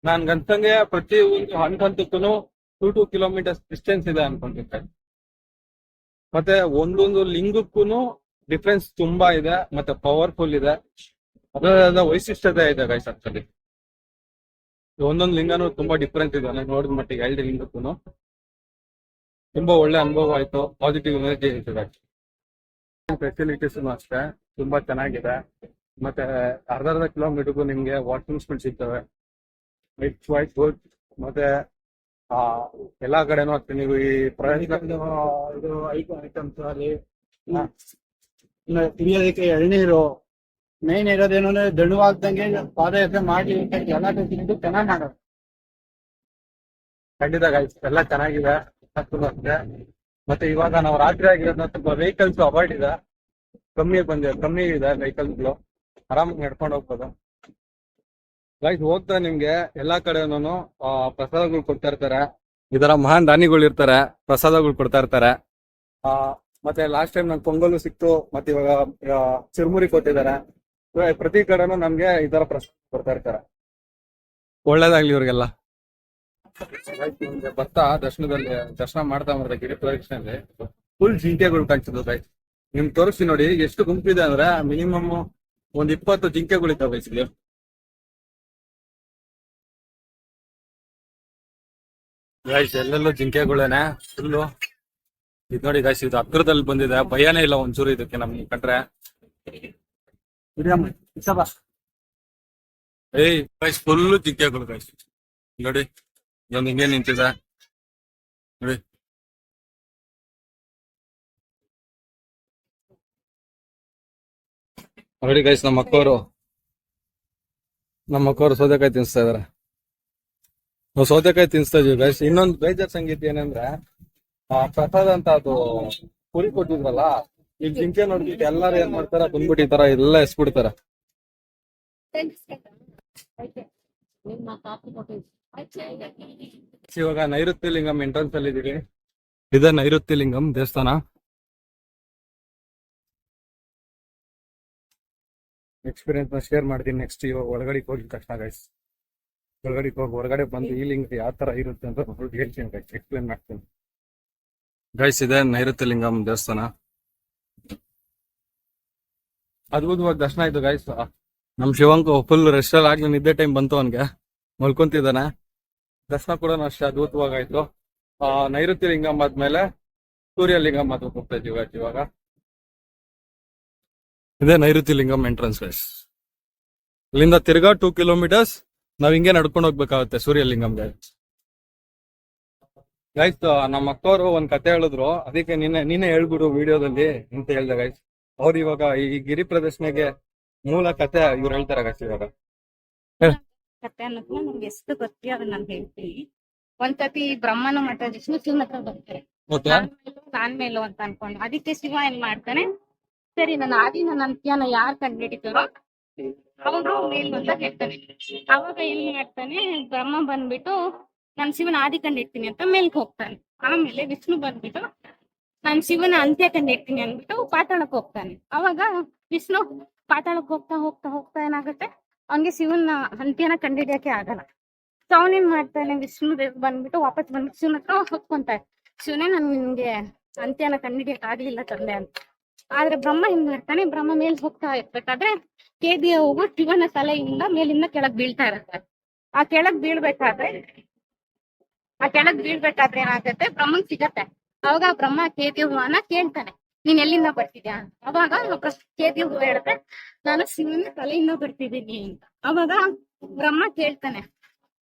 ನನ್ಗನ್ಸಂಗೆ ಪ್ರತಿ ಒಂದು ಹಂತಕ್ಕೂ 2 ಕಿಲೋಮೀಟರ್ಸ್ ಡಿಸ್ಟೆನ್ಸ್ ಇದೆ ಅನ್ಕೊಂಡಿರ್ತಾರೆ. ಮತ್ತೆ ಒಂದೊಂದು ಲಿಂಗಕ್ಕೂ ಡಿಫ್ರೆನ್ಸ್ ತುಂಬಾ ಇದೆ, ಮತ್ತೆ ಪವರ್ಫುಲ್ ಇದೆ. ಅದರ ವೈಶಿಷ್ಟ್ಯತೆ ಇದೆ ಗೈಸ್. ಆಕ್ಚುಲಿ ಒಂದೊಂದು ಲಿಂಗನೂ ತುಂಬಾ ಡಿಫ್ರೆನ್ಸ್ ಇದೆ ನೋಡಿದ ಮಟ್ಟಿಗೆ 2 ಲಿಂಗಕ್ಕೂ. ತುಂಬಾ ಒಳ್ಳೆ ಅನುಭವ ಆಯ್ತು, ಪಾಸಿಟಿವ್ ಎನರ್ಜಿ ಇದೆ. ಫೆಸಿಲಿಟೀಸ್ ಅಷ್ಟೇ ತುಂಬಾ ಚೆನ್ನಾಗಿದೆ. ಮತ್ತೆ ಅರ್ಧ ಕಿಲೋಮೀಟರ್ಗೂ ನಿಮ್ಗೆ ವಾಶ್ರೂಮ್ಸ್ಗಳು ಸಿಗ್ತವೆ. It's quite good. ಮತ್ತೆ ಆ ಎಲ್ಲಾ ಕಡೆನೂ ಅಷ್ಟೇ ನೀವು ಈ ಪ್ರಯಾಣ ಇದು ಐಟಮ್ಸ್ ಅಲ್ಲಿ ಕುಡಿಯೋದಕ್ಕೆ ಎಳ್ನೀರು ಮೇನ್ ಇರೋದೇನು ಅಂದ್ರೆ ದಣುವಾಗ್ದಂಗೆ ಪಾದಯಾತ್ರೆ ಮಾಡ್ಲಿ ಅಂತ ಎಲ್ಲ ತಿಂದು ಚೆನ್ನಾಗಿ ಮಾಡೋದು. ಖಂಡಿತ guys, ಎಲ್ಲ ಚೆನ್ನಾಗಿದೆ ಅಷ್ಟೇ. ಮತ್ತೆ ಇವಾಗ ನಾವು ರಾತ್ರಿ ಆಗಿರೋದ್ನ ಸ್ವಲ್ಪ ವೆಹಿಕಲ್ಸ್ ಅವಾಯ್ಡ್ ಇದೆ, ಕಮ್ಮಿ ಇದೆ ವೆಹಿಕಲ್ಸ್ಗಳು, ಆರಾಮಾಗಿ ನಡ್ಕೊಂಡು ಹೋಗ್ಬೋದು. ಗೈಸ್ ಹೋಗ್ತಾ ನಿಮ್ಗೆ ಎಲ್ಲಾ ಕಡೆನೂ ಪ್ರಸಾದಗಳು ಕೊಡ್ತಾ ಇರ್ತಾರೆ. ಈ ತರ ಮಹಾನ್ ದಾನಿಗಳು ಇರ್ತಾರೆ, ಪ್ರಸಾದಗಳು ಕೊಡ್ತಾ ಇರ್ತಾರೆ. ಮತ್ತೆ ಲಾಸ್ಟ್ ಟೈಮ್ ನಂಗೆ ಪೊಂಗಲು ಸಿಕ್ತು, ಮತ್ತೆ ಇವಾಗ ಚಿರುಮುರಿ ಕೊಟ್ಟಿದ್ದಾರೆ. ಪ್ರತಿ ಕಡೆನೂ ನಮ್ಗೆ ಈ ತರ ಪ್ರಸಾದ ಕೊಡ್ತಾ ಇರ್ತಾರೆ. ಒಳ್ಳೇದಾಗ್ಲಿ ಇವ್ರಿಗೆಲ್ಲ. ಬರ್ತಾ ದರ್ಶನ ಮಾಡ್ತಾ ಗಿರಿ ಪ್ರದಕ್ಷಿಣೆಯಲ್ಲಿ ಫುಲ್ ಜಿಂಕೆಗಳು ಕಾಣಿಸಿದ್ವು ಗೈಸ್. ನಿಮ್ಗೆ ತೋರಿಸಿ ನೋಡಿ ಎಷ್ಟು ಗುಂಪಿದೆ ಅಂದ್ರೆ ಮಿನಿಮಮ್ ಒಂದ್ 20 ಜಿಂಕೆಗಳಿದ್ದಾವೆ ಬೇಸಿಗೆ. ಗೈಸ್ ಎಲ್ಲೆಲ್ಲೂ ಜಿಂಕೆಗಳೇನೆ ಫುಲ್ಲು. ಇದು ನೋಡಿ ಗೈಸ್, ಇದು ಹತ್ರದಲ್ಲಿ ಬಂದಿದೆ, ಭಯನೇ ಇಲ್ಲ ಒಂಚೂರು ಇದಕ್ಕೆ ನಮ್ಗೆ ಕಂಡ್ರೆ. ಏಯ್ ಗೈಸ್ ಫುಲ್ಲು ಜಿಂಕೆಗಳು ಗೈಸ್ ನೋಡಿ, ಇದೊಂದು ಹಿಂಗೆ ನಿಂತಿದೆ ನೋಡಿ. ನೋಡಿ ಗೈಸ್, ನಮ್ಮ ಅಕ್ಕವರು ಸೌದೆಕಾಯಿ ತಿನ್ಸ್ತಾ ಇದಾರೆ. ನಾವು ಸೌದೆಕಾಯಿ ತಿನ್ಸ್ತಾ ಇದೀವಿ ಗೈಸ್. ಇನ್ನೊಂದು ಬೇಜಾರ್ ಸಂಗೀತ ಏನಂದ್ರೆ ಪ್ರಸಾದ ಅಂತ ಅದು ಪುರಿ ಕೊಟ್ಟಿದ್ರಲ್ಲ, ಈಗ ಜಿಂಕೆ ನೋಡ್ಬಿಟ್ಟು ಎಲ್ಲಾರು ಏನ್ ಮಾಡ್ತಾರ, ಬಂದ್ಬಿಟ್ಟು ಈ ತರ ಎಲ್ಲ ಎಸ್ಬಿಡ್ತಾರ. ಇವಾಗ ನೈಋತ್ಯ ಲಿಂಗಂ ಎಂಟ್ರೆನ್ಸ್ ಅಲ್ಲಿ ಇದೀವಿ. ಇದೇ ನೈಋತ್ಯ ಲಿಂಗಂ ದೇವಸ್ಥಾನ. ಎಕ್ಸ್ಪೀರಿಯನ್ಸ್ ನ ಶೇರ್ ಮಾಡ್ತೀನಿ ನೆಕ್ಸ್ಟ್. ಇವಾಗ ಒಳಗಡೆ ಹೋಗಿದ ತಕ್ಷಣ ಗೈಸ್, ಒಳಗಡೆ ಹೋಗಿ ಹೊರಗಡೆ ಬಂದು ಈ ಲಿಂಗ ಯಾವ ತರ ಇರುತ್ತೆ ಅಂತ ಹೇಳ್ತೀನಿ ಗೈಸ್, ಎಕ್ಸ್ಪ್ಲೇನ್ ಮಾಡ್ತೀನಿ ಗೈಸ್. ಇದೆ ನೈಋತ್ಯ ಲಿಂಗಂ ದೇವಸ್ಥಾನ. ಅದ್ಭುತವಾಗಿ ದರ್ಶನ ಆಯ್ತು ಗೈಸ್. ನಮ್ ಶಿವಂಕು ಫುಲ್ ರೆಸ್ಟ್ ಅಲ್ಲಿ ಆಗ್ಲಿ ನಿದ್ದೆ ಟೈಮ್ ಬಂತು, ಅವನ್ಗೆ ಮಲ್ಕೊಂತಿದ್ದಾನೆ. ದರ್ಶನ ಕೂಡ ಅಷ್ಟೇ ಅದ್ಭುತವಾಗಾಯ್ತು. ನೈಋತ್ಯ ಲಿಂಗಂ ಆದ್ಮೇಲೆ ಸೂರ್ಯ ಲಿಂಗಂ ಅದು ಹೋಗ್ತಾ ಇದೀವಿ ಇವಾಗ. ಇದೇ ನೈಋತ್ಯ ಲಿಂಗಂ ಎಂಟ್ರೆನ್ಸ್ ಗೈಸ್. ಇಲ್ಲಿಂದ ತಿರ್ಗಾ 2 ಕಿಲೋಮೀಟರ್ಸ್ ನಾವ್ ಹಿಂಗೆ ನಡ್ಕೊಂಡು ಹೋಗ್ಬೇಕಾಗುತ್ತೆ ಸೂರ್ಯ ಲಿಂಗಂಗೆ. ಗೈಸ್ ನಮ್ಮ ಅಕ್ಕವರು ಒಂದ್ ಕತೆ ಹೇಳಿದ್ರು, ಅದಕ್ಕೆ ನೀನೇ ಹೇಳ್ಬಿಡು ವಿಡಿಯೋದಲ್ಲಿ ಅಂತ ಹೇಳ್ದೆ ಗೈಸ್. ಅವ್ರು ಇವಾಗ ಈ ಗಿರಿ ಪ್ರದರ್ಶನೆಗೆ ಮೂಲ ಕತೆ ಇವ್ರು ಹೇಳ್ತಾರೆ ಗೈಸ್. ಇವಾಗ ಕತೆ ಅನ್ನೋದನ್ನ ನಮ್ಗೆ ಎಷ್ಟು ಗೊತ್ತಿ ಅದನ್ನ ನಾನು ಹೇಳ್ತೀನಿ. ಒಂದ್ಸತಿ ಬ್ರಹ್ಮನ ಮಠ ವಿಷ್ಣು ಶಿವನ ಹತ್ರ ಬರ್ತಾರೆ, ನಾನ್ ಮೇಲೂ ಅಂತ ಅನ್ಕೊಂಡು. ಅದಕ್ಕೆ ಶಿವ ಏನ್ ಮಾಡ್ತಾನೆ, ಸರಿ ನನ್ನ ಆದಿನ ಅಂತ್ಯನ ಯಾರು ಕಂಡುಹಿಡಿತಾರೋ ಅವರು ಮೇಲು ಅಂತ ಹೇಳ್ತಾನೆ. ಅವಾಗ ಏನ್ ಮಾಡ್ತಾನೆ, ಬ್ರಹ್ಮ ಬಂದ್ಬಿಟ್ಟು ನಾನ್ ಶಿವನ ಆದಿ ಕಂಡಿಡ್ತೀನಿ ಅಂತ ಮೇಲ್ಕ್ ಹೋಗ್ತಾನೆ. ಆಮೇಲೆ ವಿಷ್ಣು ಬಂದ್ಬಿಟ್ಟು ನಾನ್ ಶಿವನ ಅಂತ್ಯ ಕಂಡಿಡ್ತೀನಿ ಅಂದ್ಬಿಟ್ಟು ಪಾತಾಳಕ್ ಹೋಗ್ತಾನೆ. ಅವಾಗ ವಿಷ್ಣು ಪಾತಾಳಕ್ ಹೋಗ್ತಾ ಹೋಗ್ತಾ ಹೋಗ್ತಾ ಏನಾಗುತ್ತೆ, ಅವ್ನಿಗೆ ಶಿವನ ಅಂತ್ಯನ ಕಂಡಿಡಿಯಕ್ಕೆ ಆಗಲ್ಲ. ಸೊ ಅವನೇನ್ ಮಾಡ್ತಾನೆ, ವಿಷ್ಣು ದೇವ್ ಬಂದ್ಬಿಟ್ಟು ವಾಪಸ್ ಬಂದ್ಬಿಟ್ಟು ಶಿವನ ಹತ್ರ ಹೊತ್ಕೊಂತಾರೆ, ಶಿವನೇ ನನ್ ನಿನ್ಗೆ ಅಂತ್ಯನ ಕಂಡಿಡಿಯಕ್ ಆಗ್ಲಿಲ್ಲ ತಂದೆ ಅಂತ. ಆದ್ರೆ ಬ್ರಹ್ಮ ಏನ್ ಮಾಡ್ತಾನೆ, ಬ್ರಹ್ಮ ಮೇಲ್ ಹೋಗ್ತಾ ಇರ್ಬೇಕಾದ್ರೆ ಕೇದಿಯ ಹೋಗು ಶಿವನ ತಲೆಯಿಂದ ಮೇಲಿಂದ ಕೆಳಗ್ ಬೀಳ್ತಾ ಇರತ್ತೆ. ಆ ಕೆಳಗ್ ಬೀಳ್ಬೇಕಾದ್ರೆ ಏನಾಗತ್ತೆ, ಬ್ರಹ್ಮಂಗ್ ಸಿಗತ್ತೆ. ಅವಾಗ ಬ್ರಹ್ಮ ಕೇದಿ ಹೂವನ ಕೇಳ್ತಾನೆ, ನೀನ್ ಎಲ್ಲಿಂದ ಬರ್ತಿದ್ಯಾ ಅಂತ. ಅವಾಗ ಕೇದಿ ಹೂವ ಹೇಳುತ್ತೆ, ನಾನು ಶಿವನ ತಲೆಯಿಂದ ಬರ್ತಿದ್ದೀನಿ ಅಂತ. ಅವಾಗ ಬ್ರಹ್ಮ ಕೇಳ್ತಾನೆ,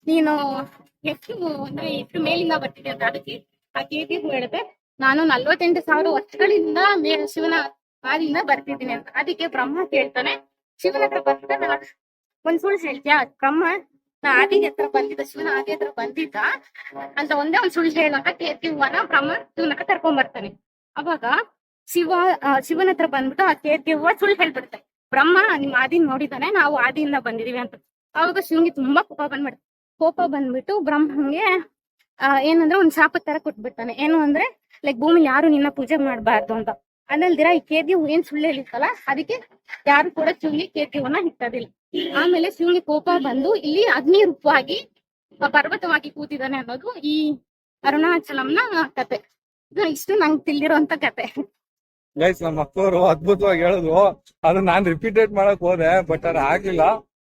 ನೀನು ಎಷ್ಟು ಮೇಲಿಂದ ಬರ್ತಿದ್ಯಾ ಅಂತ. ಅದಕ್ಕೆ ಆ ಕೇದಿ ಹೂ ಹೇಳುತ್ತೆ, ನಾನು 48,000 ವರ್ಷಗಳಿಂದ ಶಿವನ ಆದಿಯಿಂದ ಬರ್ತಿದ್ದೀನಿ ಅಂತ. ಅದಕ್ಕೆ ಬ್ರಹ್ಮ ಕೇಳ್ತಾನೆ, ಶಿವನ ಹತ್ರ ಬಂದ ನಾನು ಒಂದ್ ಸುಳ್ಳು ಹೇಳ್ತೀಯಾ? ಬ್ರಹ್ಮ ನಾ ಆದಿ ಹತ್ರ ಬಂದಿದ್ದ, ಶಿವನ ಆದಿ ಹತ್ರ ಬಂದಿದ್ದ ಅಂತ ಒಂದೇ ಒಂದ್ ಸುಳ್ಳು ಹೇಳುವಾಗ ಕೇತಿ ಹೂವನ ಬ್ರಹ್ಮ ಶಿವನ ಹತ್ರ ಕರ್ಕೊಂಡ್ ಬರ್ತಾನೆ. ಅವಾಗ ಶಿವನ ಹತ್ರ ಬಂದ್ಬಿಟ್ಟು ಆ ಕೇತಿ ಹೂವ ಸುಳ್ಳು ಹೇಳ್ಬಿಡ್ತಾನೆ, ಬ್ರಹ್ಮ ನಿಮ್ ಆದಿ ನೋಡಿದಾನೆ, ನಾವು ಆದಿಯಿಂದ ಬಂದಿದೀವಿ ಅಂತ. ಅವಾಗ ಶಿವನಿಗೆ ತುಂಬಾ ಕೋಪ ಬಂದ್ಬಿಟ್ಟು ಬ್ರಹ್ಮಂಗೆ ಏನಂದ್ರೆ ಒಂದ್ ಶಾಪ ತರ ಕೊಟ್ಬಿಡ್ತಾನೆ. ಏನು ಅಂದ್ರೆ ಲೈಕ್ ಭೂಮಿಲಿ ಯಾರು ನಿನ್ನ ಪೂಜೆ ಮಾಡ್ಬಾರ್ದು ಅಂತ. ಅದಲ್ದಿರ ಈ ಕೇದಿ ಹೂ ಏನ್ ಸುಳ್ಳು ಹೇಳಿತ್ತಲ್ಲ, ಅದಕ್ಕೆ ಯಾರು ಕೂಡ ಶಿವನಿಗೆ ಕೇದಿ ಹೂವನ್ನ ಹಿಟ್ಟೋದಿಲ್ಲ. ಆಮೇಲೆ ಶಿವನಿಗೆ ಕೋಪ ಬಂದು ಇಲ್ಲಿ ಅಗ್ನಿ ರೂಪವಾಗಿ ಪರ್ವತವಾಗಿ ಕೂತಿದ್ದಾನೆ ಅನ್ನೋದು ಈ ಅರುಣಾಚಲಂನ ಕತೆ. ಇಷ್ಟು ನಂಗೆ ತಿಳಿದಿರೋಂತ ಕತೆ ಗೈಸ್. ನಮ್ಮ ಅಕ್ಕವರು ಅದ್ಭುತವಾಗಿ ಹೇಳಿದ್ರು, ಅದು ನಾನ್ ರಿಪೀಟೆಡ್ ಮಾಡಕ್ ಹೋದೆ, ಬಟ್ ಅದು ಆಗ್ಲಿಲ್ಲ.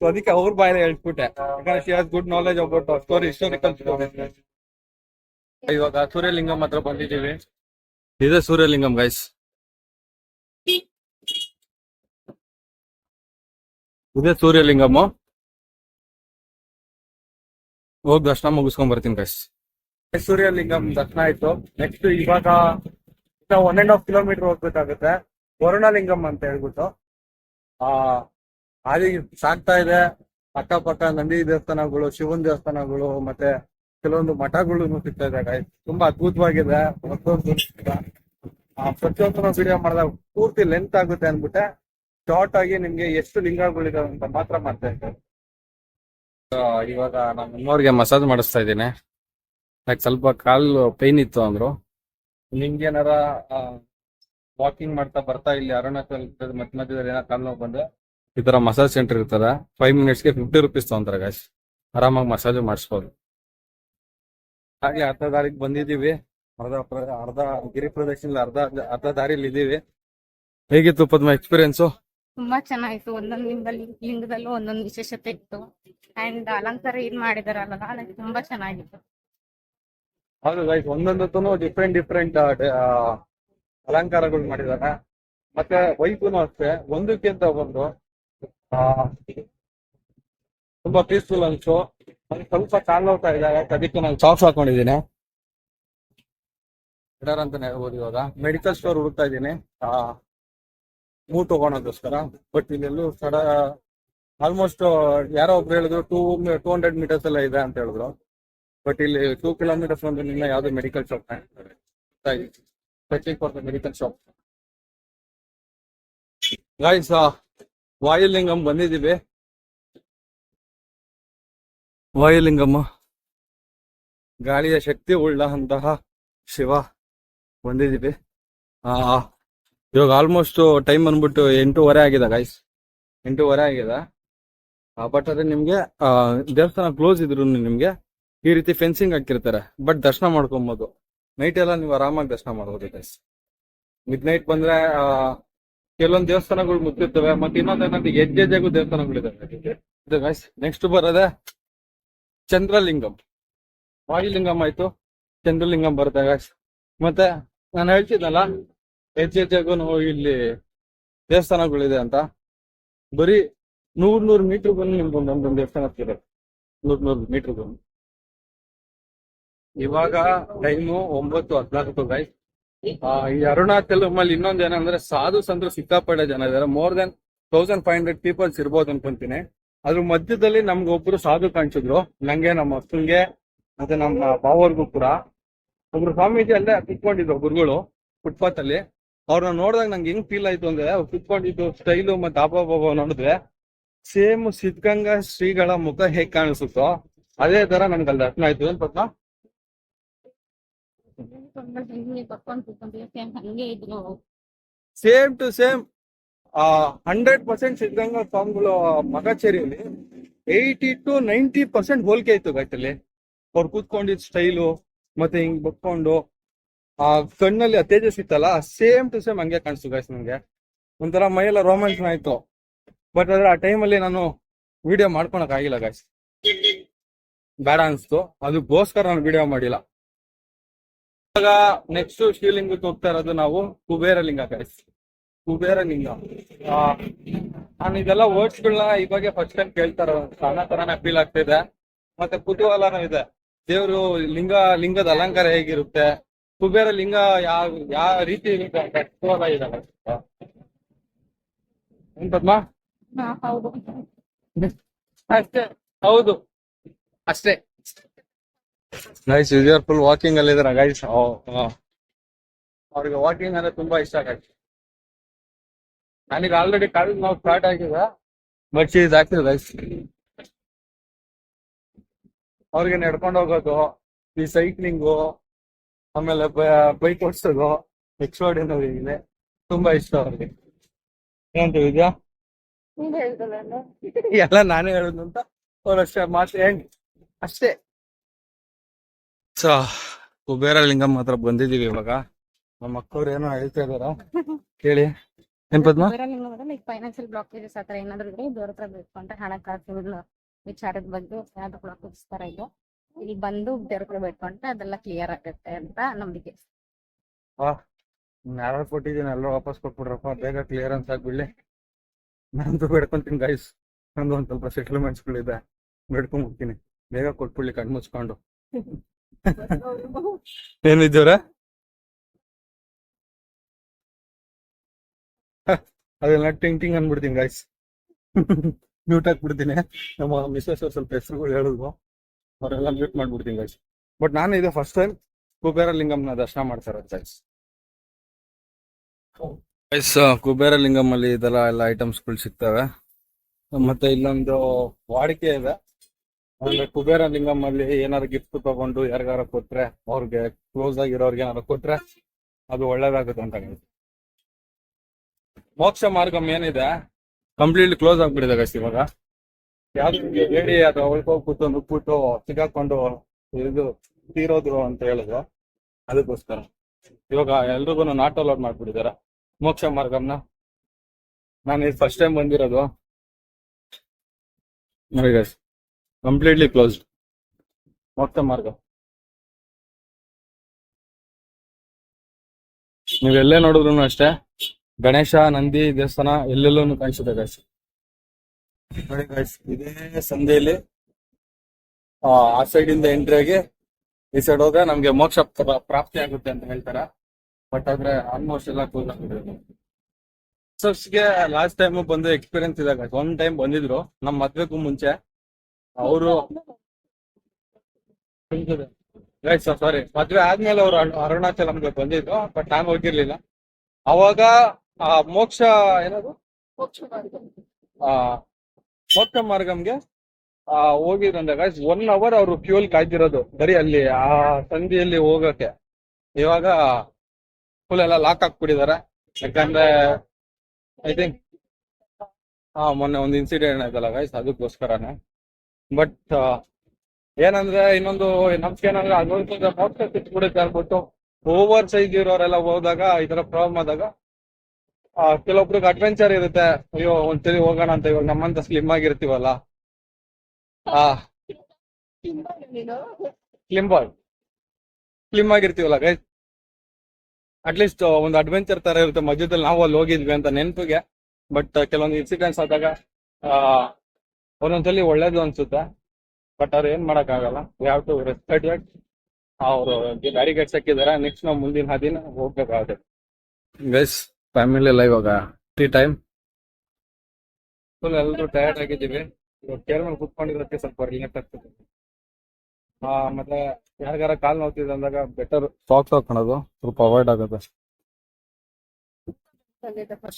ಸೊ ಅದಕ್ಕೆ ಅವ್ರ ಬಾಯಲ್ಲಿ ಹೇಳ್ಬಿಟ್ಟೆ, ಯಾಕಂದ್ರೆ she has good knowledge about story, historical story. ಇವಾಗ ಸೂರ್ಯಲಿಂಗಂ ಹತ್ರ ಬಂದಿದ್ದೀವಿ. ಇದೇ ಸೂರ್ಯಲಿಂಗಂ ಗೈಸ್. ಇದೇ ಸೂರ್ಯಲಿಂಗಮ್. ಹೋಗಿ ದರ್ಶನ ಮುಗಿಸ್ಕೊಂಡ್ ಬರ್ತೀನಿ ಗೈಸ್. ಸೂರ್ಯಲಿಂಗಂ ದರ್ಶನ ಆಯ್ತು. ನೆಕ್ಸ್ಟ್ ಇವಾಗ 1.5 ಕಿಲೋಮೀಟರ್ ಹೋಗ್ಬೇಕಾಗುತ್ತೆ. ವರುಣಲಿಂಗಂ ಅಂತ ಹೇಳ್ಬಿಟ್ಟು ಅಲ್ಲಿ ಸಾಗ್ತಾ ಇದೆ. ಅಕ್ಕಪಕ್ಕ ನಂದಿ ದೇವಸ್ಥಾನಗಳು, ಶಿವನ್ ದೇವಸ್ಥಾನಗಳು, ಮತ್ತೆ ಕೆಲವೊಂದು ಮಠಗಳು ಸಿಗ್ತಾ ಇದೆ ಗೈಸ್. ತುಂಬಾ ಅದ್ಭುತವಾಗಿದೆ. ಪ್ರತಿಯೊಂದು ವಿಡಿಯೋ ಮಾಡಿದಾಗ ಪೂರ್ತಿ ಲೆಂತ್ ಆಗುತ್ತೆ ಅನ್ಬಿಟ್ಟೆ ಶಾರ್ಟ್ ಆಗಿ ನಿಮ್ಗೆ ಎಷ್ಟು ಲಿಂಗಗಳಿದಾವೆ ಅಂತ ಮಾತ್ರ ಮಾಡ್ತಾ ಇದ್ದಾರೆ. ಇವಾಗ ನಾನು ಇನ್ನೋರ್ಗೆ ಮಸಾಜ್ ಮಾಡಿಸ್ತಾ ಇದ್ದೀನಿ. ಯಾಕೆ ಸ್ವಲ್ಪ ಕಾಲು ಪೈನ್ ಇತ್ತು ಅಂದ್ರು. ನಿಮ್ಗೆ ಏನಾರ ವಾಕಿಂಗ್ ಮಾಡ್ತಾ ಬರ್ತಾ ಇಲ್ಲಿ ಅರುಣಾಚಲ್ ಮಧ್ಯದಲ್ಲಿ ಏನೋ ಕಾಲು ನೋವು ಬಂದ್ರೆ ಈ ತರ ಮಸಾಜ್ ಸೆಂಟರ್ ಇರ್ತದೆ. 5 ಮಿನಿಟ್ಸ್ಗೆ 50 ರೂಪೀಸ್ ತಗೊಂತಾರೆ ಗಾಯ್ಸ್. ಆರಾಮಾಗಿ ಮಸಾಜ್ ಮಾಡಿಸ್ಬೋದು. ಹಾಗೆ ಅರ್ಧ ದಾರಿಗೆ ಬಂದಿದ್ದೀವಿ. ಅರ್ಧ ಗಿರಿ ಪ್ರದಕ್ಷಿಣೆ ಅರ್ಧ ದಾರಿಲಿ ಇದ್ದೀವಿ. ಹೇಗಿತ್ತು ಪದ್ಮ ಎಕ್ಸ್ಪೀರಿಯನ್ಸು? ತುಂಬಾ ಚೆನ್ನಾಗಿತ್ತು. ಒಂದೊಂದು ಲಿಂಗದಲ್ಲೂ ಒಂದೊಂದು ವಿಶೇಷತೆ ಇತ್ತು. ಅಂಡ್ ಅಲಂಕಾರ ಏನ್ ಮಾಡಿದಾರಲ್ಲ ಅದಕ್ಕೆ ತುಂಬಾ ಚೆನ್ನಾಗಿತ್ತು. ಹೌದು ಗೈಸ್, ಒಂದೊಂದಕ್ಕೂ ಡಿಫ್ರೆಂಟ್ ಅಲಂಕಾರಗಳು ಮಾಡಿದ್ದಾರೆ. ಮತ್ತೆ ವೈಫುನು ಅಷ್ಟೇ, ಒಂದಕ್ಕಿಂತ ಒಂದು ತುಂಬಾ ಪೀಸ್ಫುಲ್ ಅನ್ಸು. ಸ್ವಲ್ಪ ಕಾಲು ನೋಡ್ತಾ ಇದೆ, ಅದಕ್ಕೆ ನಾನು ಸಾಕ್ಸ್ ಹಾಕೊಂಡಿದ್ದೀನಿ. ಬೆಟರ್ ಅಂತಾನೆ ಹೇಳ್ಬೋದು. ಇವಾಗ ಮೆಡಿಕಲ್ ಸ್ಟೋರ್ ಹುಡುಕ್ತಾ ಇದ್ದೀನಿ ಮೂವ್ ತಗೋಣೋದಕ್ಕೋಸ್ಕರ. ಬಟ್ ಇಲ್ಲೆಲ್ಲೂ ಆಲ್ಮೋಸ್ಟ್ ಯಾರೋ ಒಬ್ರು ಹೇಳಿದ್ರು 200 ಮೀಟರ್ಸ್ ಎಲ್ಲ ಇದೆ ಅಂತ ಹೇಳಿದ್ರು. ಬಟ್ ಇಲ್ಲಿ 2 ಕಿಲೋಮೀಟರ್ಸ್ ಒಂದು ನಿನ್ನ ಯಾವ್ದು medical shop medical shop guys. Vayulingam ಬಂದಿದ್ದೀವಿ. ವಾಯುಲಿಂಗಮ್ಮ ಗಾಳಿಯ ಶಕ್ತಿ ಉಳ್ಳಂತಹ ಶಿವ ಬಂದಿದ್ದೀವಿ. ಇವಾಗ ಆಲ್ಮೋಸ್ಟ್ ಟೈಮ್ ಬಂದ್ಬಿಟ್ಟು 8:30 ಆಗಿದೆ ಗೈಸ್. 8:30 ಆಗಿದೆ. ಬಟ್ ಅದೇ ನಿಮ್ಗೆ ದೇವಸ್ಥಾನ ಕ್ಲೋಸ್ ಇದ್ರು ನಿಮ್ಗೆ ಈ ರೀತಿ ಫೆನ್ಸಿಂಗ್ ಹಾಕಿರ್ತಾರೆ. ಬಟ್ ದರ್ಶನ ಮಾಡ್ಕೊಬೋದು. ನೈಟ್ ಎಲ್ಲ ನೀವು ಆರಾಮಾಗಿ ದರ್ಶನ ಮಾಡ್ಬೋದು ಗೈಸ್. ಮಿಡ್ ನೈಟ್ ಬಂದ್ರೆ ಕೆಲವೊಂದು ದೇವಸ್ಥಾನಗಳು ಮುಚ್ಚಿರ್ತವೆ. ಮತ್ತೆ ಇನ್ನೊಂದೇನಂದ್ರೆ ಹೆಜ್ಜೆಗೂ ದೇವಸ್ಥಾನಗಳಿದಾವೆ ಇದು ಗೈಸ್. ನೆಕ್ಸ್ಟ್ ಬರೋದೆ ಚಂದ್ರಲಿಂಗಂ. ವಾಯುಲಿಂಗಂ ಆಯ್ತು, ಚಂದ್ರಲಿಂಗಂ ಬರುತ್ತೆ ಗೈಸ್. ಮತ್ತೆ ನಾನು ಹೇಳ್ತಿದ್ನಲ್ಲ ಹೆಜ್ಜೆಗೂ ಇಲ್ಲಿ ದೇವಸ್ಥಾನಗಳಿದೆ ಅಂತ. ಬರೀ 100 ಮೀಟರ್ ಬಂದು ನಿಮ್ಗೆ ಒಂದೊಂದು ದೇವಸ್ಥಾನ ಸಿಗುತ್ತೆ. 100 ಮೀಟರ್ ಬಂದು. ಇವಾಗ ಟೈಮು 9:14 ಗೈಸ್. ಈ ಅರುಣಾಚಲಮಲ್ಲಿ ಇನ್ನೊಂದು ಏನಂದ್ರೆ ಸಾಧು ಸಂತರು ಸಿಕ್ಕಾಪಟ್ಟೆ ಜನ ಇದಾರೆ. ಮೋರ್ ದೆನ್ 1500 ಪೀಪಲ್ಸ್ ಇರ್ಬೋದು ಅನ್ಕೊಂತೀನಿ. ಅದ್ರ ಮಧ್ಯದಲ್ಲಿ ನಮ್ಗೆ ಒಬ್ರು ಸಾಧು ಕಾಣಿಸಿದ್ರು, ನಂಗೆ, ನಮ್ಮ ಅಕ್ಕಂಗೆ, ಮತ್ತೆ ನಮ್ಮ ಬಾವರ್ಗೂ ಕೂಡ. ಒಬ್ರು ಸ್ವಾಮೀಜಿ ಅಲ್ಲೇ ಕುತ್ಕೊಂಡಿದ್ರು ಗುರುಗಳು ಫುಟ್ಪಾತ್ ಅಲ್ಲಿ. ಅವ್ರನ್ನ ನೋಡಿದಾಗ ನಂಗೆ ಹೆಂಗ್ ಫೀಲ್ ಆಯ್ತು ಅಂದ್ರೆ, ಅವ್ರು ಕುತ್ಕೊಂಡಿದ್ದು ಸ್ಟೈಲು ಮತ್ತೆ ಆಬಾಬಾಬ ನೋಡಿದ್ರೆ ಸೇಮ್ ಸಿದ್ಧಗಂಗಾ ಶ್ರೀಗಳ ಮುಖ ಹೇಗ್ ಕಾಣಿಸುತ್ತೋ ಅದೇ ತರ ನನ್ಗೆ ಅಲ್ಲಿ ದರ್ಶನ ಆಯ್ತು. ಏನ್ ಪದ್ಮ? ಹಂಗೆ ಇದ್ರು. ಸೇಮ್ ಟು ಸೇಮ್ 100% ಸಿದ್ಧಗಂಗಾ ಸ್ವಾಮಿಗಳು ಮಗಚೇರಿಯಲ್ಲಿ 80 to 90% ಹೋಲಿಕೆ ಇತ್ತು ಗಟ್ಟಲ್ಲಿ. ಅವ್ರು ಕೂತ್ಕೊಂಡಿದ್ ಸ್ಟೈಲು ಮತ್ತೆ ಹಿಂಗ್ ಬಕ್ಕೊಂಡು ಕಣ್ಣಲ್ಲಿ ತೇಜಸ್ ಇತ್ತಲ್ಲ, ಸೇಮ್ ಟು ಸೇಮ್ ಹಂಗೆ ಕಾಣಿಸ್ತು ಗೈಸ್. ನಂಗೆ ಒಂಥರ ಮೈಯೆಲ್ಲ ರೋಮ್ಯಾನ್ಸ್ ಆಯ್ತು. ಬಟ್ ಆದ್ರೆ ಆ ಟೈಮಲ್ಲಿ ನಾನು ವಿಡಿಯೋ ಮಾಡ್ಕೊಳಕ್ ಆಗಿಲ್ಲ ಗೈಸ್. ಬೇಡ ಅನ್ಸ್ತು, ಅದಕ್ಕೋಸ್ಕರ ನಾನು ವಿಡಿಯೋ ಮಾಡಿಲ್ಲ. ಇವಾಗ ನೆಕ್ಸ್ಟ್ ಶಿವಲಿಂಗಕ್ಕೆ ಹೋಗ್ತಾ ಇರೋದು ನಾವು ಕುಬೇರ ಲಿಂಗ ಗೈಸ್. ಕುಬೇರ ಲಿಂಗ. ನಾನು ಇದೆಲ್ಲ ವರ್ಡ್ಸ್ಗಳನ್ನ ಇವಾಗ ಫಸ್ಟ್ ಟೈಮ್ ಕೇಳ್ತಾರ ಅನ್ನೋ ತರಾನೇ ಫೀಲ್ ಆಗ್ತಿದೆ. ಮತ್ತೆ ಕುತೂಹಲನೂ ಇದೆ. ದೇವ್ರು ಲಿಂಗದ ಅಲಂಕಾರ ಹೇಗಿರುತ್ತೆ, ಕುಬೇರ ಲಿಂಗ ಯಾವ ರೀತಿ ಇರುತ್ತೆ ಅಂತ ಕುತೂಹಲ ಇದೆ. ಏನ್ ಪದ್ಮ? ಹೌದು ಅಷ್ಟೇ, ಹೌದು ಅಷ್ಟೇ ಗೈಸ್. ಫುಲ್ ವಾಕಿಂಗ್ ಅಲ್ಲಿ ಇದಾರೆ ಗೈಸ್. ಅವ್ರಿಗೆ ವಾಕಿಂಗ್ ಅಂದ್ರೆ ತುಂಬಾ ಇಷ್ಟ ಆಗೈತೆ. ನನಗೆ ಆಲ್ರೆಡಿ ಕಾಲೇಜ್ ನಾವು ಸ್ಟಾರ್ಟ್ ಆಗಿದೆ, ಬಟ್ ಇದು ಆಗ್ತಿದೆ ಗೈಸ್. ಅವ್ರಿಗೆ ನಡ್ಕೊಂಡು ಹೋಗೋದು, ಈ ಸೈಕ್ಲಿಂಗು, ಆಮೇಲೆ ಬೈಕ್ ಓಡಿಸೋದು ಎಕ್ಸ್ಟ್ರಾರ್ಡಿನರಿ ಇದೆ. ತುಂಬಾ ಇಷ್ಟ ಅವ್ರಿಗೆ. ಏನಂತ ವಿದ್ಯಾ? ಎಲ್ಲ ನಾನೇ ಹೇಳುದು ಅಂತ ಅವ್ರಷ್ಟೇ ಮಾತು ಹೆಂಗ್ ಅಷ್ಟೇ. ಕುಬೇರ ಲಿಂಗಂ ಮಾತ್ರ ಬಂದಿದೀವಿ ಇವಾಗ. ನಮ್ಮ ಅಕ್ಕವ್ರು ಏನೋ ಹೇಳ್ತಾ ಇದಾರ, ಕೇಳಿ. ಏನ್ ಪದ್ಮ? ಲೈಕ್ ಫೈನಾನ್ಷಿಯಲ್ ಬ್ಲಾಕೇಜಸ್ ಆತರ ಏನಾದ್ರು ಇದ್ರೆ ದೇವ್ರ ಹತ್ರ ಬೇಕು ಅಂತ ಹಣಕಾಸು ವಿಚಾರದ ಬಗ್ಗೆ ಯಾವ್ದು ಕೂಡ ತಿಳಿಸ್ತಾರ ಇದು. ಇಲ್ಲಿ ಬಂದು ದೇವ್ರ ಬೇಡ್ಕೊಂಡ್ರೆ ಅದೆಲ್ಲ ಕ್ಲಿಯರ್ ಆಗುತ್ತೆ ಅಂತ ನಂಬಿಕೆ. ಯಾರು ಕೊಟ್ಟಿದ್ದೀನಿ ಎಲ್ಲರೂ ವಾಪಸ್ ಕೊಟ್ಬಿಡ್ರಪ್ಪ, ಬೇಗ ಕ್ಲಿಯರೆನ್ಸ್ ಆಗ್ಬಿಡ್ಲಿ. ನಂದು ಬೇಡ್ಕೊಂತೀನಿ ಗೈಸ್, ನಂದು ಒಂದ್ ಸ್ವಲ್ಪ ಸೆಟ್ಲ್ಮೆಂಟ್ಸ್ಗಳಿದೆ, ಬೇಡ್ಕೊಂಡ್ಬಿಡ್ತೀನಿ ಬೇಗ ಕೊಟ್ಬಿಡ್ಲಿ ಕಣ್ ಮುಚ್ಕೊಂಡು. ಏನಿದ್ದೀವ್ರ ಅದೆಲ್ಲ ಟಿಂಗ್ ಟಿಂಗ್ ಅನ್ಬಿಡ್ತೀನಿ ಗೈಸ್. ಮ್ಯೂಟ್ ಹಾಕ್ಬಿಡ್ತೀನಿ. ನಮ್ಮ ಮಿಸ್ಸಸ್ ಅವ್ರು ಸ್ವಲ್ಪ ಹೆಸರುಗಳು ಹೇಳಿದ್ರು, ಅವರೆಲ್ಲ ಮ್ಯೂಟ್ ಮಾಡ್ಬಿಡ್ತೀನಿ ಗೈಸ್. ಬಟ್ ನಾನು ಇದು ಫಸ್ಟ್ ಟೈಮ್ ಕುಬೇರ ಲಿಂಗಂನ ದರ್ಶನ ಮಾಡ್ತಾರೆ ಗೈಸ್. ಗೈಸ್ ಕುಬೇರ ಲಿಂಗಂ ಅಲ್ಲಿ ಇದೆಲ್ಲ ಎಲ್ಲ ಐಟಮ್ಸ್ಗಳು ಸಿಗ್ತವೆ. ಮತ್ತೆ ಇಲ್ಲೊಂದು ವಾಡಿಕೆ ಇದೆ, ಅಂದ್ರೆ ಕುಬೇರ ಲಿಂಗಂ ಅಲ್ಲಿ ಏನಾದ್ರು ಗಿಫ್ಟ್ ತಗೊಂಡು ಯಾರಿಗಾರ ಕೊಟ್ರೆ, ಅವ್ರಿಗೆ ಕ್ಲೋಸ್ ಆಗಿರೋರ್ಗೆ ಏನಾದ್ರು ಕೊಟ್ರೆ ಅದು ಒಳ್ಳೇದಾಗುತ್ತೆ ಅಂತ. ಮೋಕ್ಷ ಮಾರ್ಗಂ ಏನಿದೆ ಕಂಪ್ಲೀಟ್ಲಿ ಕ್ಲೋಸ್ ಆಗ್ಬಿಟ್ಟಿದೆ ಗೈಸ್ ಇವಾಗ. ಯಾವ್ದು ಹೇಳಿ ಅದು ಹೋಗ್ಬಿಟ್ಟು ನುಗ್ಬಿಟ್ಟು ಸಿಗಾಕೊಂಡು ಇದು ತೀರೋದ್ರು ಅಂತ ಹೇಳಿದ್ರು, ಅದಕ್ಕೋಸ್ಕರ ಇವಾಗ ಎಲ್ರಿಗೂ ನಾಟ್ ಅಲೌಡ್ ಮಾಡ್ಬಿಟ್ಟಿದ್ದಾರೆ ಮೋಕ್ಷ ಮಾರ್ಗಂನ. ನಾನು ಇದು ಫಸ್ಟ್ ಟೈಮ್ ಬಂದಿರೋದು ನೋಡಿ ಗೈಸ್, ಕಂಪ್ಲೀಟ್ಲಿ ಕ್ಲೋಸ್ಡ್ ಮೋಕ್ಷ ಮಾರ್ಗ. ನೀವೆಲ್ಲೇ ನೋಡಿದ್ರು ಅಷ್ಟೇ ಗಣೇಶ ನಂದಿ ದೇವಸ್ಥಾನ ಎಲ್ಲೆಲ್ಲೂ ಕಾಣಿಸುತ್ತೆ ಗೈಸ್. ನೋಡಿ ಗೈಸ್, ಇದೇ ಸಂಧಿಯಲ್ಲಿ ಆ ಸೈಡ್ ಇಂದ ಎಂಟ್ರಿ ಆಗಿ ಈ ಸೈಡ್ ಹೋದ್ರೆ ನಮ್ಗೆ ಮೋಕ್ಷ ಪ್ರಾಪ್ತಿ ಆಗುತ್ತೆ ಅಂತ ಹೇಳ್ತಾರೆ. ಬಟ್ ಆದ್ರೆ ಆಲ್ಮೋಸ್ಟ್ ಎಲ್ಲ ಕ್ಲೋಸ್ ಆಗ್ಬಿಟ್ಟಿದೆ. ಗೆ ಲಾಸ್ಟ್ ಟೈಮ್ ಬಂದು ಎಕ್ಸ್ಪೀರಿಯನ್ಸ್ ಇದೆ ಗೈಸ್. ಒನ್ ಟೈಮ್ ಬಂದಿದ್ರು ನಮ್ ಮದ್ವೆಗೂ ಮುಂಚೆ ಅವರು ಗೈಸ್, ಸಾರಿ ಮದ್ವೆ ಆದ್ಮೇಲೆ ಅವ್ರು ಅರುಣಾಚಲಂಗೆ ಬಂದಿದ್ರು, ಬಟ್ ನಾನು ಹೋಗಿರ್ಲಿಲ್ಲ. ಅವಾಗ ಆ ಮೋಕ್ಷ ಏನದು ಆ ಮೋಕ್ಷ ಮಾರ್ಗಂಗೆ ಹೋಗಿದ್ರಂದ್ರೆ ಗೈಸ್ 1 hour ಅವರು ಫ್ಯೂಲ್ ಕಾಯ್ದಿರೋದು ಬರೀ ಅಲ್ಲಿ ಆ ಸಂಧಿಯಲ್ಲಿ ಹೋಗಕ್ಕೆ. ಇವಾಗ ಫುಲ್ ಎಲ್ಲ ಲಾಕ್ ಹಾಕ್ಬಿಟ್ಟಿದ್ದಾರೆ, ಯಾಕಂದ್ರೆ ಐ ಥಿಂಕ್ ಮೊನ್ನೆ ಒಂದು ಇನ್ಸಿಡೆಂಟ್ ಆಯ್ತಲ್ಲ ಗೈಸ್, ಅದಕ್ಕೋಸ್ಕರನೇ. ಬಟ್ ಏನಂದ್ರೆ ಇನ್ನೊಂದು ನಮ್ಗೆ ಏನಂದ್ರೆ ಅದೊಂದು ಮೋಕ್ಷ ಸಿಕ್ಬಿಡುತ್ತೆ ಅಂದ್ಬಿಟ್ಟು ಓವರ್ ಸೈಜ್ ಇರೋರೆಲ್ಲ ಹೋದಾಗ ಈ ತರ ಪ್ರಾಬ್ಲಮ್ ಆದಾಗ ಕೆಲವೊಬ್ರಿಗೆ ಅಡ್ವೆಂಚರ್ ಇರುತ್ತೆ, ಅಯ್ಯೋ ಒಂದ್ಸರಿ ಹೋಗೋಣ ಅಂತ. ಇವಾಗ ನಮ್ಮಂತ ಸ್ಲಿಮ್ ಆಗಿರ್ತೀವಲ್ಲ, ಸ್ಲಿಮ್ ಆಗಿರ್ತೀವಲ್ಲ ಗೈಸ್, ಅಟ್ಲೀಸ್ಟ್ ಒಂದು ಅಡ್ವೆಂಚರ್ ತರ ಇರುತ್ತೆ. ಮಧ್ಯದಲ್ಲಿ ನಾವು ಅಲ್ಲಿ ಹೋಗಿದ್ವಿ ಅಂತ ನೆನಪಿಗೆ. ಬಟ್ ಕೆಲವೊಂದು ಇನ್ಸಿಡೆಂಟ್ಸ್ ಆದಾಗ ಒಂದೊಂದ್ಸಲಿ ಒಳ್ಳೇದು ಅನ್ಸುತ್ತೆ, ಬಟ್ ಅವ್ರು ಏನ್ ಮಾಡಕ್ ಆಗಲ್ಲ. We have to respect that. ಅವರು ಬ್ಯಾರಿಗೇಡ್ಸ್ ಹಾಕಿದಾರೆ, ನೆಕ್ಸ್ಟ್ ನಾವು ಮುಂದಿನ ಹಾದಿನ ಹೋಗ್ಬೇಕಾಗುತ್ತೆ ಗೈಸ್. ಫ್ಯಾಮಿಲಿ ಎಲ್ಲ ಇವಾಗ ಟೀ ಟೈಮ್, ಫುಲ್ ಎಲ್ಲರೂ ಟಯರ್ಡ್ ಆಗಿದ್ದೀವಿ. ಇವಾಗ ಚೇರ್ ಮೇಲೆ ಕುತ್ಕೊಂಡಿರೋದಕ್ಕೆ ಸ್ವಲ್ಪ ರಿಲ್ಯಾಕ್ಸ್ ಆಗ್ತದೆ. ಮತ್ತೆ ಯಾರಿಗಾರ ಕಾಲ್ ನೋಡ್ತಿದೆ ಅಂದಾಗ ಬೆಟರ್ ಸಾಕ್ಸ್ ಹಾಕೊಳ್ಳೋದು, ಸ್ವಲ್ಪ ಅವಾಯ್ಡ್ ಆಗುತ್ತೆ.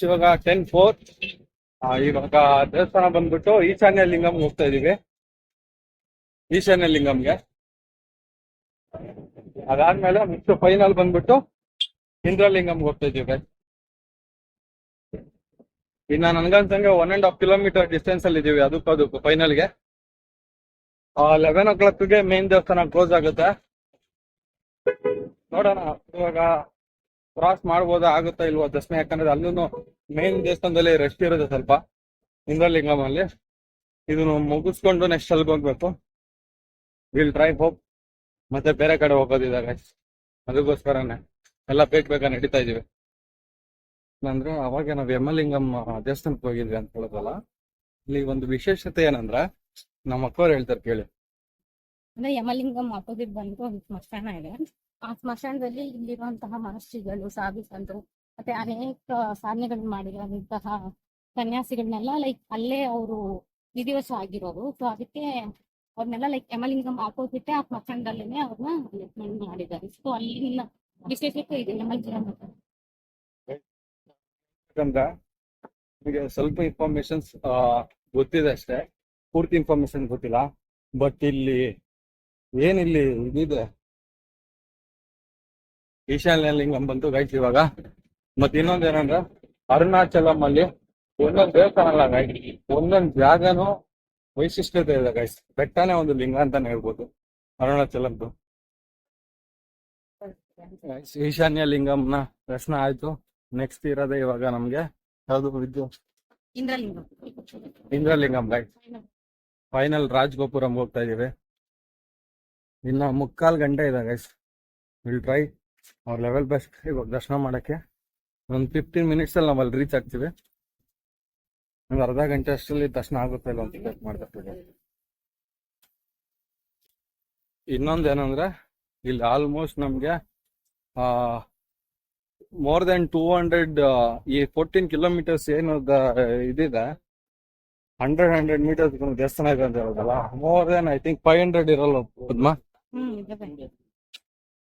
ಇವಾಗ 10:04. ಇವಾಗ ದೇವಸ್ಥಾನ ಬಂದ್ಬಿಟ್ಟು ಈಶಾನ್ಯ ಲಿಂಗಂ ಹೋಗ್ತಾ ಇದೀವಿ. ಈಶಾನ್ಯ ಲಿಂಗಂಗೆ ಅದಾದ್ಮೇಲೆ ನೆಕ್ಸ್ಟ್ ಫೈನಲ್ ಬಂದ್ಬಿಟ್ಟು ಇಂದ್ರಲಿಂಗಂಗೆ ಹೋಗ್ತಾ ಇದೀವಿ. ಇನ್ನ ನನ್ಗನ್ಸಂಗೆ 1.5 kilometer ಡಿಸ್ಟೆನ್ಸ್ ಅಲ್ಲಿ ಇದೀವಿ ಅದಕ್ಕೂ ಫೈನಲ್ಗೆ. 11 o'clock ಮೇನ್ ದೇವಸ್ಥಾನ ಕ್ಲೋಸ್ ಆಗುತ್ತೆ. ನೋಡೋಣ ಇವಾಗ ಕ್ರಾಸ್ ಮಾಡ್ಬೋದಾ ಆಗುತ್ತಾ ಇಲ್ವಾ ದರ್ಶನ, ಯಾಕಂದ್ರೆ ಅಲ್ಲೂ ಮೇನ್ ದೇವಸ್ಥಾನದಲ್ಲಿ ರೆಸ್ಟ್ ಇರುತ್ತೆ ಸ್ವಲ್ಪ ಇಂದ್ರಲಿಂಗಂ ಅಲ್ಲಿ. ಇದನ್ನು ಮುಗಿಸ್ಕೊಂಡು ನೆಕ್ಸ್ಟ್ ಅಲ್ಲಿಗೆ ಹೋಗ್ಬೇಕು. Will try hope. ಮತ್ತೆ ಬೇರೆ ಕಡೆ ಹೋಗೋದಿದೆ ಗೈಸ್, ಅದಕ್ಕೋಸ್ಕರನೇ ಎಲ್ಲ ಬೇಗ ನಡೀತಾ ಇದೀವಿ. ಅಂದ್ರೆ ಅವಾಗ ನಾವು ಯಮಲಿಂಗಂ ದೇವಸ್ಥಾನಕ್ಕೆ ಹೋಗಿದ್ವಿ ಅಂತ ಹೇಳೋದಲ್ಲ, ಇಲ್ಲಿ ಒಂದು ವಿಶೇಷತೆ ಏನಂದ್ರೆ ನಮ್ಮ ಅಕ್ಕವ್ರು ಹೇಳ್ತಾರೆ ಕೇಳಿ. ಅಂದ್ರೆ ಯಮಲಿಂಗಂ ಆಪೋಸಿಟ್ ಬಂದು ಒಂದು ಸ್ಮಶಾನ ಇದೆ. ಆ ಸ್ಮಶಾನದಲ್ಲಿ ಇಲ್ಲಿರುವಂತಹ ಮಹರ್ಷಿಗಳು, ಸಾಧು ಸಂತರು, ಮತ್ತೆ ಅನೇಕ ಸಾಧನೆಗಳನ್ನ ಮಾಡಿರುವಂತಹ ಸನ್ಯಾಸಿಗಳನ್ನೆಲ್ಲ ಲೈಕ್ ಅಲ್ಲೇ ಅವರು ವಿಧಿವಶ ಆಗಿರೋರು. ಸೊ ಅದಕ್ಕೆ ಅವ್ರನ್ನೆಲ್ಲ ಲೈಕ್ ಯಮಲಿಂಗಂ ಆಪೋಸಿಟ್ ಆ ಸ್ಮಶಾನದಲ್ಲೇನೆ ಅವ್ರನ್ನ ಮಾಡಿದ್ದಾರೆ. ಸೊ ಅಲ್ಲಿನ ವಿಶೇಷತೆ ಇದೆ ಯಮಲಿಂಗಂ. ಯಾಕಂದ್ರೆ ನಿಮಗೆ ಸ್ವಲ್ಪ ಇನ್ಫಾರ್ಮೇಶನ್ಸ್ ಗೊತ್ತಿದೆ ಅಷ್ಟೇ, ಪೂರ್ತಿ ಇನ್ಫಾರ್ಮೇಶನ್ ಗೊತ್ತಿಲ್ಲ. ಬಟ್ ಇಲ್ಲಿ ಏನಿಲ್ಲಿ ಇದಿದೆ ಈಶಾನ್ಯ ಲಿಂಗಂ ಬಂತು ಗೈಸ್ ಇವಾಗ. ಮತ್ತೆ ಇನ್ನೊಂದು ಏನಂದ್ರೆ ಅರುಣಾಚಲಂ ಅಲ್ಲಿ ಒಂದೊಂದು ದೇವಸ್ಥಾನ ಅಲ್ಲ ಗೈಸ್, ಒಂದೊಂದು ಜಾಗನೂ ವೈಶಿಷ್ಟ್ಯತೆ ಇದೆ ಗೈಸ್. ಬೆಟ್ಟನೇ ಒಂದು ಲಿಂಗ ಅಂತಾನೆ ಹೇಳ್ಬೋದು ಅರುಣಾಚಲಂದು. ಈಶಾನ್ಯ ಲಿಂಗಂನ ದರ್ಶನ ಆಯ್ತು. ನೆಕ್ಸ್ಟ್ ಇರೋದೇ ಇವಾಗ ನಮ್ಗೆ ಯಾವ್ದು ವಿದ್ಯು ಇಂದ್ರಲಿಂಗಂ ಗೈಸ್. ಫೈನಲ್ ರಾಜಗೋಪುರಂ ಹೋಗ್ತಾ ಇದೀವಿ. ಇನ್ನ 3/4 ಗಂಟೆ ಇದೆ ಗೈಸ್. ವಿಲ್ ಟ್ರೈ ಅವ್ರ ಲೆವೆಲ್ ಬೆಸ್ಟ್ ಇವಾಗ ದರ್ಶನ ಮಾಡಕ್ಕೆ. ಒಂದು 15 ಮಿನಿಟ್ಸ್ ಅಲ್ಲಿ ನಾವು ಅಲ್ಲಿ ರೀಚ್ ಆಗ್ತೀವಿ. ಒಂದು ಅರ್ಧ ಗಂಟೆ ಅಷ್ಟರಲ್ಲಿ ದರ್ಶನ ಆಗುತ್ತೆ ಇಲ್ಲ ಅಂತ ಚೆಕ್ ಮಾಡ್ತಾರೆ. ಇನ್ನೊಂದೇನಂದ್ರೆ ಇಲ್ಲಿ ಆಲ್ಮೋಸ್ಟ್ ನಮ್ಗೆ ಮೋರ್ ದೆನ್ 200 ಈ 14 ಕಿಲೋಮೀಟರ್ಸ್ ಏನು ಇದಿದೆ 100 ಮೀಟರ್ಸ್ ದೇವಸ್ಥಾನ ಇದೆ ಅಂತ ಹೇಳೋದಲ್ಲ. ಮೋರ್ ದೆನ್ ಐ ಥಿಂಕ್ 500 ಇರಲ್ಲ ಪದ್ಮ.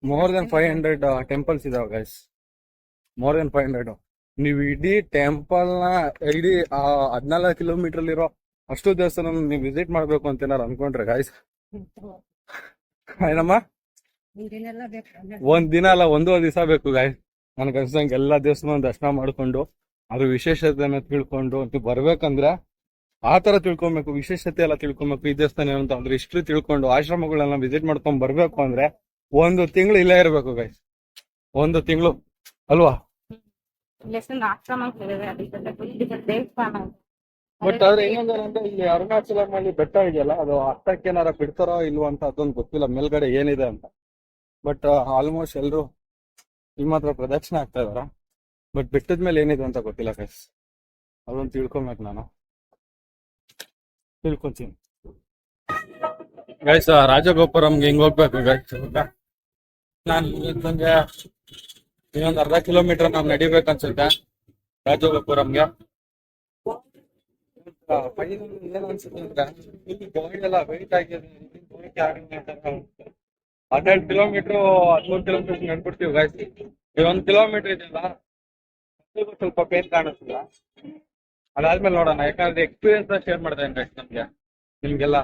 ಮೋರ್ ದೆನ್ 500 ಟೆಂಪಲ್ಸ್ ಇದಾವೆ ಗೈಸ್. More than 500. ನೀವು ಇಡೀ ಟೆಂಪಲ್ ನ ಇಡೀ 14 ಕಿಲೋಮೀಟರ್ ಇರೋ ಅಷ್ಟು ದೇವಸ್ಥಾನ ನೀವು ವಿಸಿಟ್ ಮಾಡ್ಬೇಕು ಅಂತ ಏನಾರು ಅನ್ಕೊಂಡ್ರೆ ಗೈಸ್ ಏನಮ್ಮ ಒಂದ್ ದಿನ ಅಲ್ಲ ಒಂದೂವರೆ ದಿವಸ ಬೇಕು ಗಾಯ್. ನನ್ಗೆ ಅನ್ಸಂಗೆ ಎಲ್ಲಾ ದೇವಸ್ಥಾನ ದರ್ಶನ ಮಾಡ್ಕೊಂಡು ಅದ್ರ ವಿಶೇಷತೆನ ತಿಳ್ಕೊಂಡು ನೀವು ಬರ್ಬೇಕಂದ್ರೆ ಆ ತರ ತಿಳ್ಕೊಬೇಕು, ವಿಶೇಷತೆ ಎಲ್ಲ ತಿಳ್ಕೊಬೇಕು. ಈ ದೇವಸ್ಥಾನ ಏನಂತ ಅಂದ್ರೆ ಹಿಸ್ಟ್ರಿ ತಿಳ್ಕೊಂಡು ಆಶ್ರಮಗಳನ್ನ ವಿಸಿಟ್ ಮಾಡ್ಕೊಂಡ್ ಬರ್ಬೇಕು ಅಂದ್ರೆ 1 ತಿಂಗಳು ಇಲ್ಲೇ ಇರ್ಬೇಕು ಗಾಯ್. 1 ತಿಂಗಳು ಅಲ್ವಾ? ದೇವಸ್ಥಾನ ಬಟ್ ಆದ್ರೆ ಇನ್ನೊಂದೇನಂದ್ರೆ ಇಲ್ಲಿ ಅರುಣಾಚಲಂನಲ್ಲಿ ಬೆಟ್ಟ ಇದೆಯಲ್ಲ, ಅದು ಹತ್ತಕ್ಕೆ ಏನಾರ ಬಿಡ್ತಾರೋ ಇಲ್ವೋ ಅಂತ ಅದೊಂದು ಗೊತ್ತಿಲ್ಲ ಮೇಲ್ಗಡೆ ಏನಿದೆ ಅಂತ. ಬಟ್ ಆಲ್ಮೋಸ್ಟ್ ಎಲ್ರು ಇಲ್ಲಿ ಮಾತ್ರ ಪ್ರದಕ್ಷಿಣೆ ಆಗ್ತಾ ಇದಾರ. ಬಟ್ ಬೆಟ್ಟದ ಮೇಲೆ ಏನಿದೆ ಅಂತ ಗೊತ್ತಿಲ್ಲ ಗೈಸ್. ಅದೊಂದು ತಿಳ್ಕೊಬೇಕು, ನಾನು ತಿಳ್ಕೊಂತೀನಿ ಗೈಸ್. ರಾಜಗೋಪುರಂಗೆ ಹಿಂಗ್ ಹೋಗ್ಬೇಕು ಗೈಸ್. ನಾನು ಇದ್ದಂಗೆ ಇನ್ನೊಂದು ಅರ್ಧ ಕಿಲೋಮೀಟರ್ ನಾವು ನಡಿಬೇಕನ್ಸುತ್ತೆ ರಾಜಗೋಪುರಂಗೆ. ಏನ್ ಅನ್ಸುತ್ತೆ ಅಂದ್ರೆ ಇಲ್ಲಿ ಗಾಡಿ ಎಲ್ಲ ವೆಯ್ಟ್ ಆಗಿದೆ. 12 ಕಿಲೋಮೀಟರ್ 13 ಕಿಲೋಮೀಟರ್ ನಡ್ಬಿಡ್ತೀವಿ ಗಾಯ್ಸ್. 1 ಕಿಲೋಮೀಟರ್ ಇದೆಯಲ್ಲ ಅದಕ್ಕೂ ಸ್ವಲ್ಪ ಪೇನ್ ಕಾಣಿಸ್ತಿಲ್ಲ. ಅದಾದ್ಮೇಲೆ ನೋಡೋಣ, ಯಾಕಂದ್ರೆ ಎಕ್ಸ್ಪೀರಿಯನ್ಸ್ ಶೇರ್ ಮಾಡ್ತಾ ಇದ್ದೀನಿ ಗೈಸ್ ನಮ್ಗೆ ನಿಮ್ಗೆಲ್ಲ.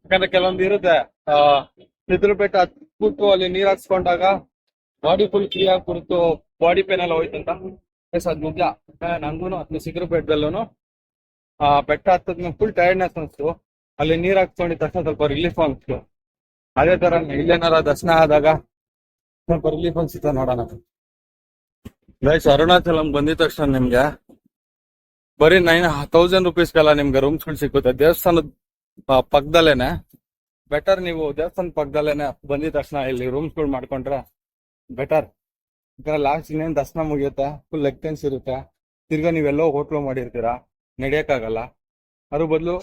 ಯಾಕಂದ್ರೆ ಕೆಲವೊಂದು ಇರುತ್ತೆ ಸಿದ್ರು ಬೆಟ್ಟ ಕೂತು ಅಲ್ಲಿ ನೀರ್ ಹಾಕ್ಸ್ಕೊಂಡಾಗ ಬಾಡಿ ಫುಲ್ ಫ್ರೀ ಆಗಿ ಕುರಿತು ಬಾಡಿ ಪೇನ್ ಎಲ್ಲ ಹೋಯ್ತಂತ. ಎಸ್ ಅದ್ ನಿಜ. ನಂಗೂ ಅದನ್ನ ಸಿಗರು ಬೆಟ್ಟದಲ್ಲೂ ಬೆಟ್ಟ ಹತ್ತದ್ಮೇಲೆ ಫುಲ್ ಟೈರ್ಡ್ನೆಸ್ ಅನ್ಸ್ತು. ಅಲ್ಲಿ ನೀರ್ ಹಾಕ್ಸ್ಕೊಂಡಿದ ತಕ್ಷಣ ಸ್ವಲ್ಪ ರಿಲೀಫ್ ಅನ್ಸ್ತು. ಅದೇ ತರ ಇಲ್ಲೇನಾರ ದರ್ಶನ ಆದಾಗ ಸ್ವಲ್ಪ ರಿಲೀಫ್ ಅನ್ಸುತ್ತೆ. ನೋಡೋಣ ಗೈಸ್, ಅರುಣಾಚಲಂ ಬಂದಿದ ತಕ್ಷಣ ನಿಮ್ಗೆ ಬರೀ 1000 ರುಪೀಸ್ಗೆಲ್ಲ ನಿಮ್ಗೆ ರೂಮ್ಸ್ಗಳು ಸಿಗುತ್ತೆ. ದೇವಸ್ಥಾನದ ಪಕ್ಕದಲ್ಲೇನೆ. ಬೆಟರ್ ನೀವು ದೇವಸ್ಥಾನದ ಪಕ್ಕದಲ್ಲೇನೆ ಬಂದಿದ ತಕ್ಷಣ ಇಲ್ಲಿ ರೂಮ್ಸ್ಗಳು ಮಾಡ್ಕೊಂಡ್ರೆ ಬೆಟರ್. ಯಾಕಂದ್ರೆ ಲಾಸ್ಟ್ ಇನ್ನೇನು ದರ್ಶನ ಮುಗಿಯುತ್ತೆ, ಫುಲ್ ಲೆಗ್ ಟೆನ್ಸ್ ಇರುತ್ತೆ. ತಿರ್ಗಾ ನೀವೆಲ್ಲೋ ಹೋಟ್ಲು ಮಾಡಿರ್ತೀರಾ, ನಡೆಯಕ್ಕಾಗಲ್ಲ. ಅದ್ರ ಬದಲು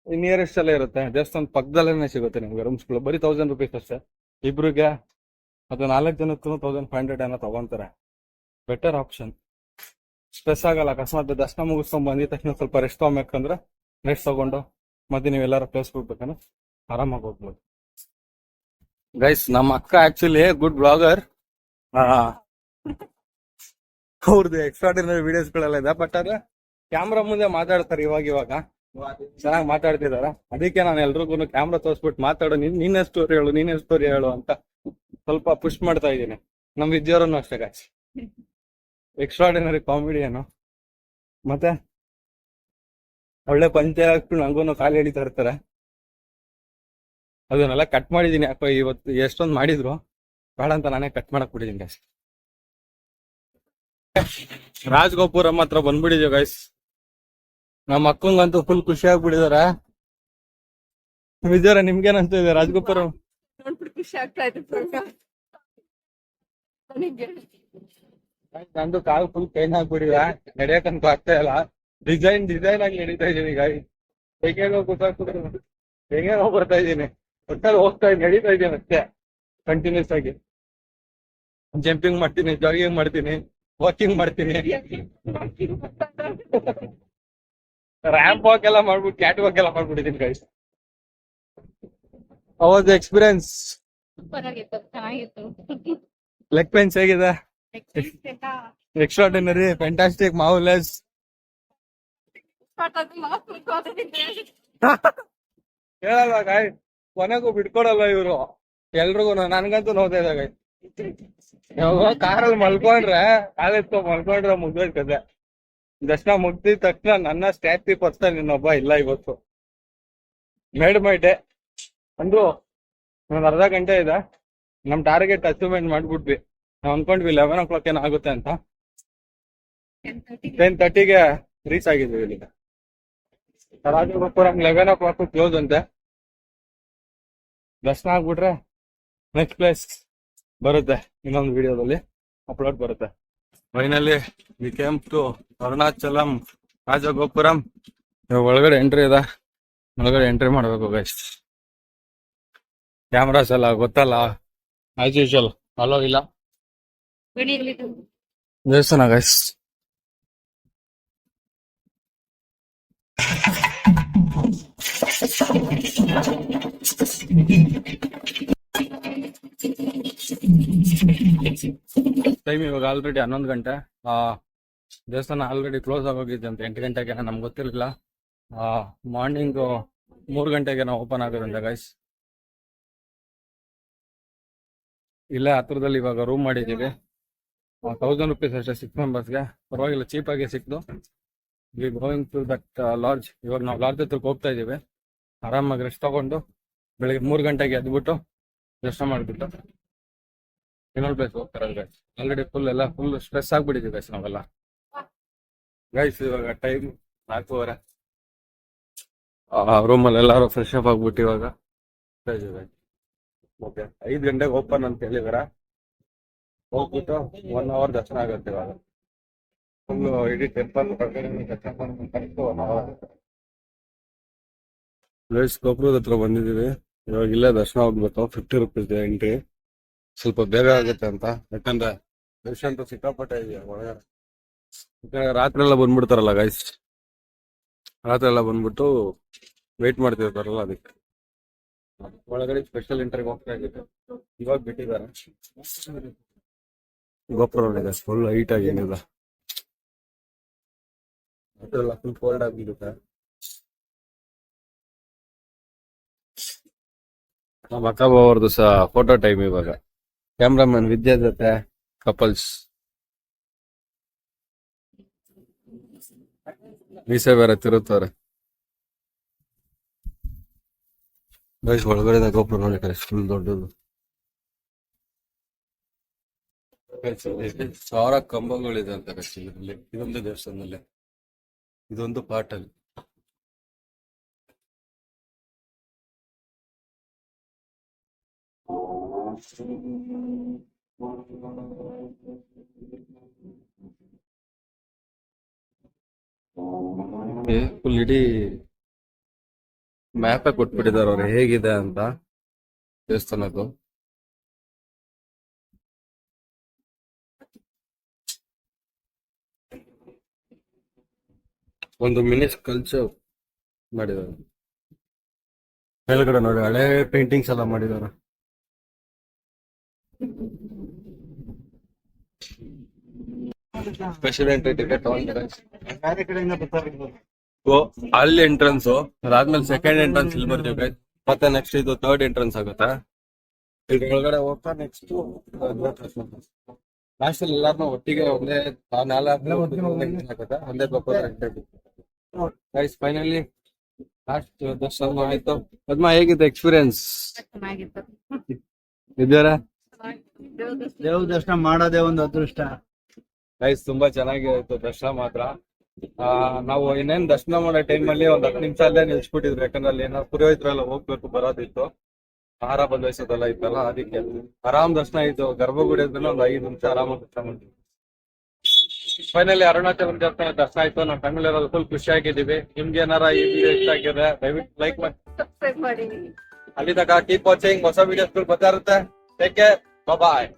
ನಿಯರೆಸ್ಟ್ ಅಲ್ಲೇ ಇರುತ್ತೆ, ದೇವಸ್ಥಾನದ ಪಕ್ಕದಲ್ಲೇನೆ ಸಿಗುತ್ತೆ ನಿಮ್ಗೆ ರೂಮ್ಸ್ಗಳು. ಬರೀ 1000 ರುಪೀಸ್ ಅಷ್ಟೇ ಇಬ್ರಿಗೆ. ಅದು 4 ಜನಕ್ಕೂ 1500 ಏನೋ ತಗೊಂತಾರೆ. Better option. ಸ್ಟ್ರೆಸ್ ಆಗಲ್ಲ. ಅಕಸ್ಮಾತ್ ದರ್ಶನ ಮುಗಿಸ್ಕೊಂಡ್ ಬಂದಿದ ತಕ್ಷಣ ಸ್ವಲ್ಪ ರೆಸ್ಟ್ ತಗೋಬೇಕಂದ್ರೆ ರೆಸ್ಟ್ ತಗೊಂಡು ಮತ್ತೆ ನೀವೆಲ್ಲಾರ ಪ್ಲೇಸ್ ಹೋಗ್ಬೇಕಂದ್ರೆ ಆರಾಮಾಗಿ ಹೋಗ್ಬೋದು ಗೈಸ್. ನಮ್ಮ ಅಕ್ಕ ಆಕ್ಚುಲಿ ಗುಡ್ ಬ್ಲಾಗರ್. ಅವ್ರದ್ದು ಎಕ್ಸ್ಟ್ರಾರ್ಡಿನರಿ ವಿಡಿಯೋಸ್ಗಳೆಲ್ಲ ಇದೆ. ಬಟ್ ಆದ್ರೆ ಕ್ಯಾಮ್ರಾ ಮುಂದೆ ಮಾತಾಡ್ತಾರೆ ಇವಾಗ ಚೆನ್ನಾಗಿ ಮಾತಾಡ್ತಿದಾರ. ಅದಕ್ಕೆ ನಾನು ಎಲ್ರಿಗೂ ಕ್ಯಾಮ್ರಾ ತೋರಿಸ್ಬಿಟ್ಟು ಮಾತಾಡೋ, ನೀನೇ ಸ್ಟೋರಿ ಹೇಳು ಅಂತ ಸ್ವಲ್ಪ ಪುಷ್ ಮಾಡ್ತಾ ಇದ್ದೀನಿ. ನಮ್ ವಿದ್ಯಾರನ್ನು ಅಷ್ಟೇ ಗಾಯ್ಸ್. Extraordinary comedian. ಮತ್ತೆ ಒಳ್ಳೆ ಪಂಚೆ ಹಾಕ್ಬಿಟ್ಟು ನಂಗೂ ಕಾಲು ಎಳಿತಾ ಇರ್ತಾರೆ. ಅದನ್ನೆಲ್ಲ ಕಟ್ ಮಾಡಿದೀನಿ. ಯಾಕೋ ಇವತ್ತು ಎಷ್ಟೊಂದು ಮಾಡಿದ್ರು ಬೇಡ ಅಂತ ನಾನೇ ಕಟ್ ಮಾಡಕ್ ಬಿಟ್ಟಿದ್ದೀನಿ ಗೈಸ್. ರಾಜಗೋಪುರಂ ಹತ್ರ ಬಂದ್ಬಿಟ್ಟಿದೀವಿ ಗೈಸ್. ನಮ್ಮ ಅಕ್ಕಂಗಂತೂ ಫುಲ್ ಖುಷಿ ಆಗ್ಬಿಟ್ಟಿದಾರೆ. ವಿಜಯರ ನಿಮ್ಗೇನ್ ಅನ್ಸ್ತಿದೆ ರಾಜಗೋಪುರಂ ನೋಡ್ಬಿಟ್ಟು ಖುಷಿ ಆಗ್ತಾ ಇದೆ. ನಂದು ಕಾಲು ಫುಲ್ ಪೇನ್ ಆಗ್ಬಿಟ್ಟಿದೆ, ನಡೆಯಕಂತೂ ಆಗ್ತಾ ಇಲ್ಲ. ಡಿಸೈನ್ ಆಗಿ ನಡೀತಾ ಇದೀನಿ ಗಾಯಿ. ಹೇಗೇನೋ ಬರ್ತಾ ಇದ್ದೀನಿ, ಒಟ್ಟಲ್ಲಿ ಹೋಗ್ತಾ ಇದ್ದೀನಿ, ನಡೀತಾ ಇದ್ದೀನಿ ಅಷ್ಟೇ ಕಂಟಿನ್ಯೂಸ್ ಆಗಿ. ಜಂಪಿಂಗ್ ಮಾಡ್ತೀನಿ, ಜಾಗಿಂಗ್ ಮಾಡ್ತೀನಿ, ವಾಕಿಂಗ್ ಮಾಡ್ತೀನಿ, ರ್ಯಾಂಪ್ ವಾಕ್ ಎಲ್ಲ ಮಾಡ್ಬಿಟ್ಟು ಕ್ಯಾಟ್ ವಾಕ್ ಎಲ್ಲ ಮಾಡ್ಬಿಟ್ಟಿದ್ದೀನಿ ಗೈಸ್. ಅವತ್ತು ಎಕ್ಸ್ಪೀರಿಯನ್ಸ್ ಸೂಪರ್ ಆಗಿತ್ತು, ಚೆನ್ನಾಗಿತ್ತು. ಲೆಗ್ ಪೇನ್ಸ್ ಹೇಗಿದೆ? Extraordinary, fantastic, marvellous. ಹೇಳಲ್ವಾ ಗಾಯ್, ಕೊನೆಗೂ ಬಿಟ್ಕೊಡಲ್ಲ ಇವ್ರು ಎಲ್ರಿಗೂ. ನನ್ಗಂತೂ ನೋಡ್ತಾ ಇದ್ದ ಗಾಯ್, ಕಾರಲ್ಲಿ ಮಲ್ಕೊಂಡ್ರೆ ಮಲ್ಕೊಂಡ್ರೆ ಮುಗ್ದೋಯ್ತದೆ. ದರ್ಶನ ಮುಗ್ದಿದ ತಕ್ಷಣ ನನ್ನ ಸ್ಟ್ಯಾಚು ಪರ್ಸನ್ ಇನ್ನೊಬ್ಬ ಇಲ್ಲ ಇವತ್ತು. ಮೇಡ್ ಮೈ ಡೇ ಅಂದ್ರು. ಒಂದ್ ಅರ್ಧ ಗಂಟೆ ಇದೆ, ನಮ್ ಟಾರ್ಗೆಟ್ ಅಚೀವ್ಮೆಂಟ್ ಮಾಡ್ಬಿಟ್ವಿ. ನಾವ್ ಅನ್ಕೊಂಡ್ವಿ 11 o'clock ಏನೋ ಆಗುತ್ತೆ ಅಂತ. 10:30ಗೆ ರೀಚ್ ಆಗಿದ್ವಿ ಇಲ್ಲಿಗೆ. ರಾಜಗೋಪುರಂ 11 o'clock ಕ್ಲೋಸ್ ಅಂತೆ. ದರ್ಶನ ಆಗ್ಬಿಟ್ರೆ ನೆಕ್ಸ್ಟ್ ಪ್ಲೇಸ್ ಬರುತ್ತೆ, ಇನ್ನೊಂದು ವಿಡಿಯೋದಲ್ಲಿ ಅಪ್ಲೋಡ್ ಬರುತ್ತೆ. Finally we came to Arunachalam Rajagopuram. ಒಳಗಡೆ ಎಂಟ್ರಿ ಇದೆ, ಒಳಗಡೆ ಎಂಟ್ರಿ ಮಾಡ್ಬೇಕು ಗೈಸ್. ಕ್ಯಾಮ್ರಾಸ್ ಎಲ್ಲ ಗೊತ್ತಲ್ಲ, ಆಸ್ ಯೂಶುವಲ್ ಅಲೋ ಇಲ್ಲ. ದೇವಸ್ಥಾನ ಗೈಸ್. ಟೈಮ್ ಇವಾಗ ಆಲ್ರೆಡಿ 11 ಗಂಟೆ. ದೇವಸ್ಥಾನ ಆಲ್ರೆಡಿ ಕ್ಲೋಸ್ ಆಗೋಗಿದೆ ಅಂತ 8 ಗಂಟೆಗೆ, ನಮ್ಗೆ ಗೊತ್ತಿರಲಿಲ್ಲ. ಮಾರ್ನಿಂಗ್ 3 ಗಂಟೆಗೆ ನಾವು ಓಪನ್ ಆಗೋದಂತೆ ಗೈಸ್. ಇಲ್ಲೇ ಹತ್ರದಲ್ಲಿ ಇವಾಗ ರೂಮ್ ಮಾಡಿದ್ದೀವಿ. 1000 rupees ಅಷ್ಟೇ 6 ಮೆಂಬರ್ಸ್ಗೆ, ಪರವಾಗಿಲ್ಲ, ಚೀಪಾಗಿ ಸಿಕ್ತು. We going to that lodge. ಇವಾಗ ನಾವು ಲಾಡ್ಜ್ ಹತ್ರಕ್ಕೆ ಹೋಗ್ತಾ ಇದ್ದೀವಿ. ಆರಾಮಾಗಿ ರೆಸ್ಟ್ ತಗೊಂಡು ಬೆಳಿಗ್ಗೆ 3 ಗಂಟೆಗೆ ಎದ್ಬಿಟ್ಟು ದರ್ಶನ ಮಾಡಿಬಿಟ್ಟು ಇನ್ನೊಂದು ಪ್ಲೇಸ್ ಹೋಗ್ತಾರೆ ಗೈಸ್. ಆಲ್ರೆಡಿ ಫುಲ್ ಸ್ಟ್ರೆಸ್ ಆಗ್ಬಿಟ್ಟಿದ್ದೀವಿ ಗೈಸ್ ನಾವೆಲ್ಲ. ಗೈಸ್ ಇವಾಗ ಟೈಮ್ 4:15. ರೂಮಲ್ಲಿ ಎಲ್ಲರೂ ಫ್ರೆಶ್ ಅಪ್ ಆಗ್ಬಿಟ್ಟು ಇವಾಗ ಓಕೆ 5 ಗಂಟೆಗೆ ಓಪನ್ ಅಂತ ಹೇಳಿದಾರ. ಹೋಗ್ಬಿಟ್ಟು 1 hour ದರ್ಶನ ಆಗುತ್ತೆ ಇವಾಗ. ಫುಲ್ ಇಡೀ ಟೆಂಪಲ್ ಗೈಸ್ ಗೋಪುರದ ಹತ್ರ ಬಂದಿದ್ದೀವಿ. ಇವಾಗ ಇಲ್ಲೇ ದರ್ಶನ ಹೋಗ್ಬೇಕು. 50 rupees ಎಂಟ್ರಿ. ಸ್ವಲ್ಪ ಬೇಗ ಆಗುತ್ತೆ ಅಂತ, ಯಾಕಂದ್ರೆ ಪೇಷಂಟ್ ಸಿಕ್ಕಾಪಟ್ಟೆ ಇದೆಯಾ ಒಳಗಡೆ. ರಾತ್ರಿ ಎಲ್ಲ ಬಂದ್ಬಿಡ್ತಾರಲ್ಲ ಗೈಸ್, ರಾತ್ರಿ ಎಲ್ಲ ಬಂದ್ಬಿಟ್ಟು ವೇಟ್ ಮಾಡ್ತಿರ್ತಾರಲ್ಲ, ಅದಕ್ಕೆ ಒಳಗಡೆ ಸ್ಪೆಷಲ್ ಎಂಟ್ರಿಗೆ ಹೋಗ್ತಾ ಇದ್ದೀವಿ. ಇವಾಗ ಬಿಟ್ಟಿದ್ದಾರೆ ಗೋಪುರ ಒಳಗೆ. ಫುಲ್ ಹೈಟ್ ಆಗಿ ಏನಿಲ್ಲ, ಅದೆಲ್ಲ ಫುಲ್ ಕೋಲ್ಡ್ ಆಗಿರುತ್ತೆ. ನಮ್ಮ ಅಕ್ಕ ಅವ್ರದ್ದು ಸಹ ಫೋಟೋ ಟೈಮ್ ಇವಾಗ. ಕ್ಯಾಮ್ರಾಮನ್ ವಿದ್ಯಾ ಜೊತೆ ಕಪಲ್ಸ್. ಮೀಸೆ ಬೇರೆ ತಿರುತ್ತಾರೆ ಗೈಸ್. ಒಳಗಡೆ ಗೋಪುರ ನೋಡಿ ಫುಲ್ ದೊಡ್ಡದು. 1000 ಕಂಬಗಳಿದೆ ಅಂತ ಇಲ್ಲಿ. ಇದೊಂದು ದೇವಸ್ಥಾನದಲ್ಲಿ, ಇದೊಂದು ಪಾಟಲ್ಲಿ. ಫುಲ್ ಇಡೀ ಮ್ಯಾಪೇ ಕೊಟ್ಬಿಟ್ಟಿದ್ದಾರೆ ಅವ್ರು ಹೇಗಿದೆ ಅಂತ ದೇವಸ್ಥಾನದ್ದು. ಒಂದು ಮಿನಿ ಸ್ಕಲ್ಪ್ಚರ್ ಮಾಡಿದ್ದಾರೆ ಮೇಲ್ಗಡೆ ನೋಡಿ. ಹಳೆ ಪೇಂಟಿಂಗ್ಸ್ ಎಲ್ಲ ಮಾಡಿದ್ದಾರೆ. ಸ್ಪೆಷಲ್ ಎಂಟ್ರಿ ಟಿಕೆಟ್ ಬೇರೆ ಕಡೆಯಿಂದ ಬರ್ತಾರೆ. ಅಲ್ಲಿ ಎಂಟ್ರೆನ್ಸ್ ಅದಾದ್ಮೇಲೆ ಸೆಕೆಂಡ್ ಎಂಟ್ರೆನ್ಸ್ ಇಲ್ಲಿ ಬರ್ತೀವಿ ಗೈಸ್. ಮತ್ತೆ ನೆಕ್ಸ್ಟ್ ಇದು ಥರ್ಡ್ ಎಂಟ್ರೆನ್ಸ್ ಆಗುತ್ತೆ. ಈಗ ಒಳಗಡೆ ಹೋಗ್ತಾ ನೆಕ್ಸ್ಟ್ ಲಾಸ್ಟ್ ಅಲ್ಲಿ ಎಲ್ಲಾರನ್ನೂ ಒಟ್ಟಿಗೆ ಒಂದೇ ಒಂದೇ ಗೈಸ್. ಫೈನಲಿ ಲಾಸ್ಟ್ ದರ್ಶನ ಆಯ್ತು. ಪದ್ಮ ಹೇಗಿತ್ತು ಎಕ್ಸ್ಪೀರಿಯನ್ಸ್? ಚೆನ್ನಾಗಿತ್ತು. ಇದ್ದಾರ ದೇವ್ರ ದರ್ಶನ ಮಾಡೋದೇ ಒಂದು ಅದೃಷ್ಟ ಗೈಸ್. ತುಂಬಾ ಚೆನ್ನಾಗಿ ಆಯ್ತು ದರ್ಶನ ಮಾತ್ರ. ನಾವು ಇನ್ನೇನ್ ದರ್ಶನ ಮಾಡೋ ಟೈಮ್ ಅಲ್ಲಿ ಒಂದ್ 10 ನಿಮಿಷ ಅಲ್ಲೇ ನಿಲ್ಸ್ಬಿಟ್ಟಿದ್ರು, ಯಾಕಂದ್ರೆ ಅಲ್ಲಿ ಏನೋ ಪುರೋಹಿತರೆಲ್ಲ ಹೋಗ್ಬೇಕು ಬರೋದಿತ್ತು, ಆಹಾರ ಬದಲಾಯಿಸೋದೆಲ್ಲ ಇತ್ತಲ್ಲ, ಅದಕ್ಕೆ ಆರಾಮ್ ದರ್ಶನ ಆಯ್ತು. ಗರ್ಭಗುಡಿ ಹತ್ರ ಒಂದ್ 5 ನಿಮಿಷ ಆರಾಮಾಗಿ ದರ್ಶನ ಮಾಡಿದ್ವಿ. ಫೈನಲಿ ಅರುಣಾಚಲಂ ದೇವಸ್ಥಾನ ದರ್ಶನ ಆಯ್ತು. ನಮ್ಮ ಫ್ಯಾಮಿಲಿ ಅವರೆಲ್ಲ ಫುಲ್ ಖುಷಿ ಆಗಿದ್ದೀವಿ. ನಿಮ್ಗೆ ಏನಾರ ಈ ವಿಡಿಯೋ ಇಷ್ಟ ಆಗಿದೆ ದಯವಿಟ್ಟು ಲೈಕ್ ಮಾಡಿ, ಸಬ್ಸ್ಕ್ರೈಬ್ ಮಾಡಿ. ಅಲ್ಲಿ ತನಕ ಕೀಪ್ ವಾಚಿಂಗ್. ಹೊಸ ವಿಡಿಯೋಸ್ ಬರ್ತಾ ಇರುತ್ತೆ. ಟೇಕ್ ಕೇರ್, ಬಾಯ್.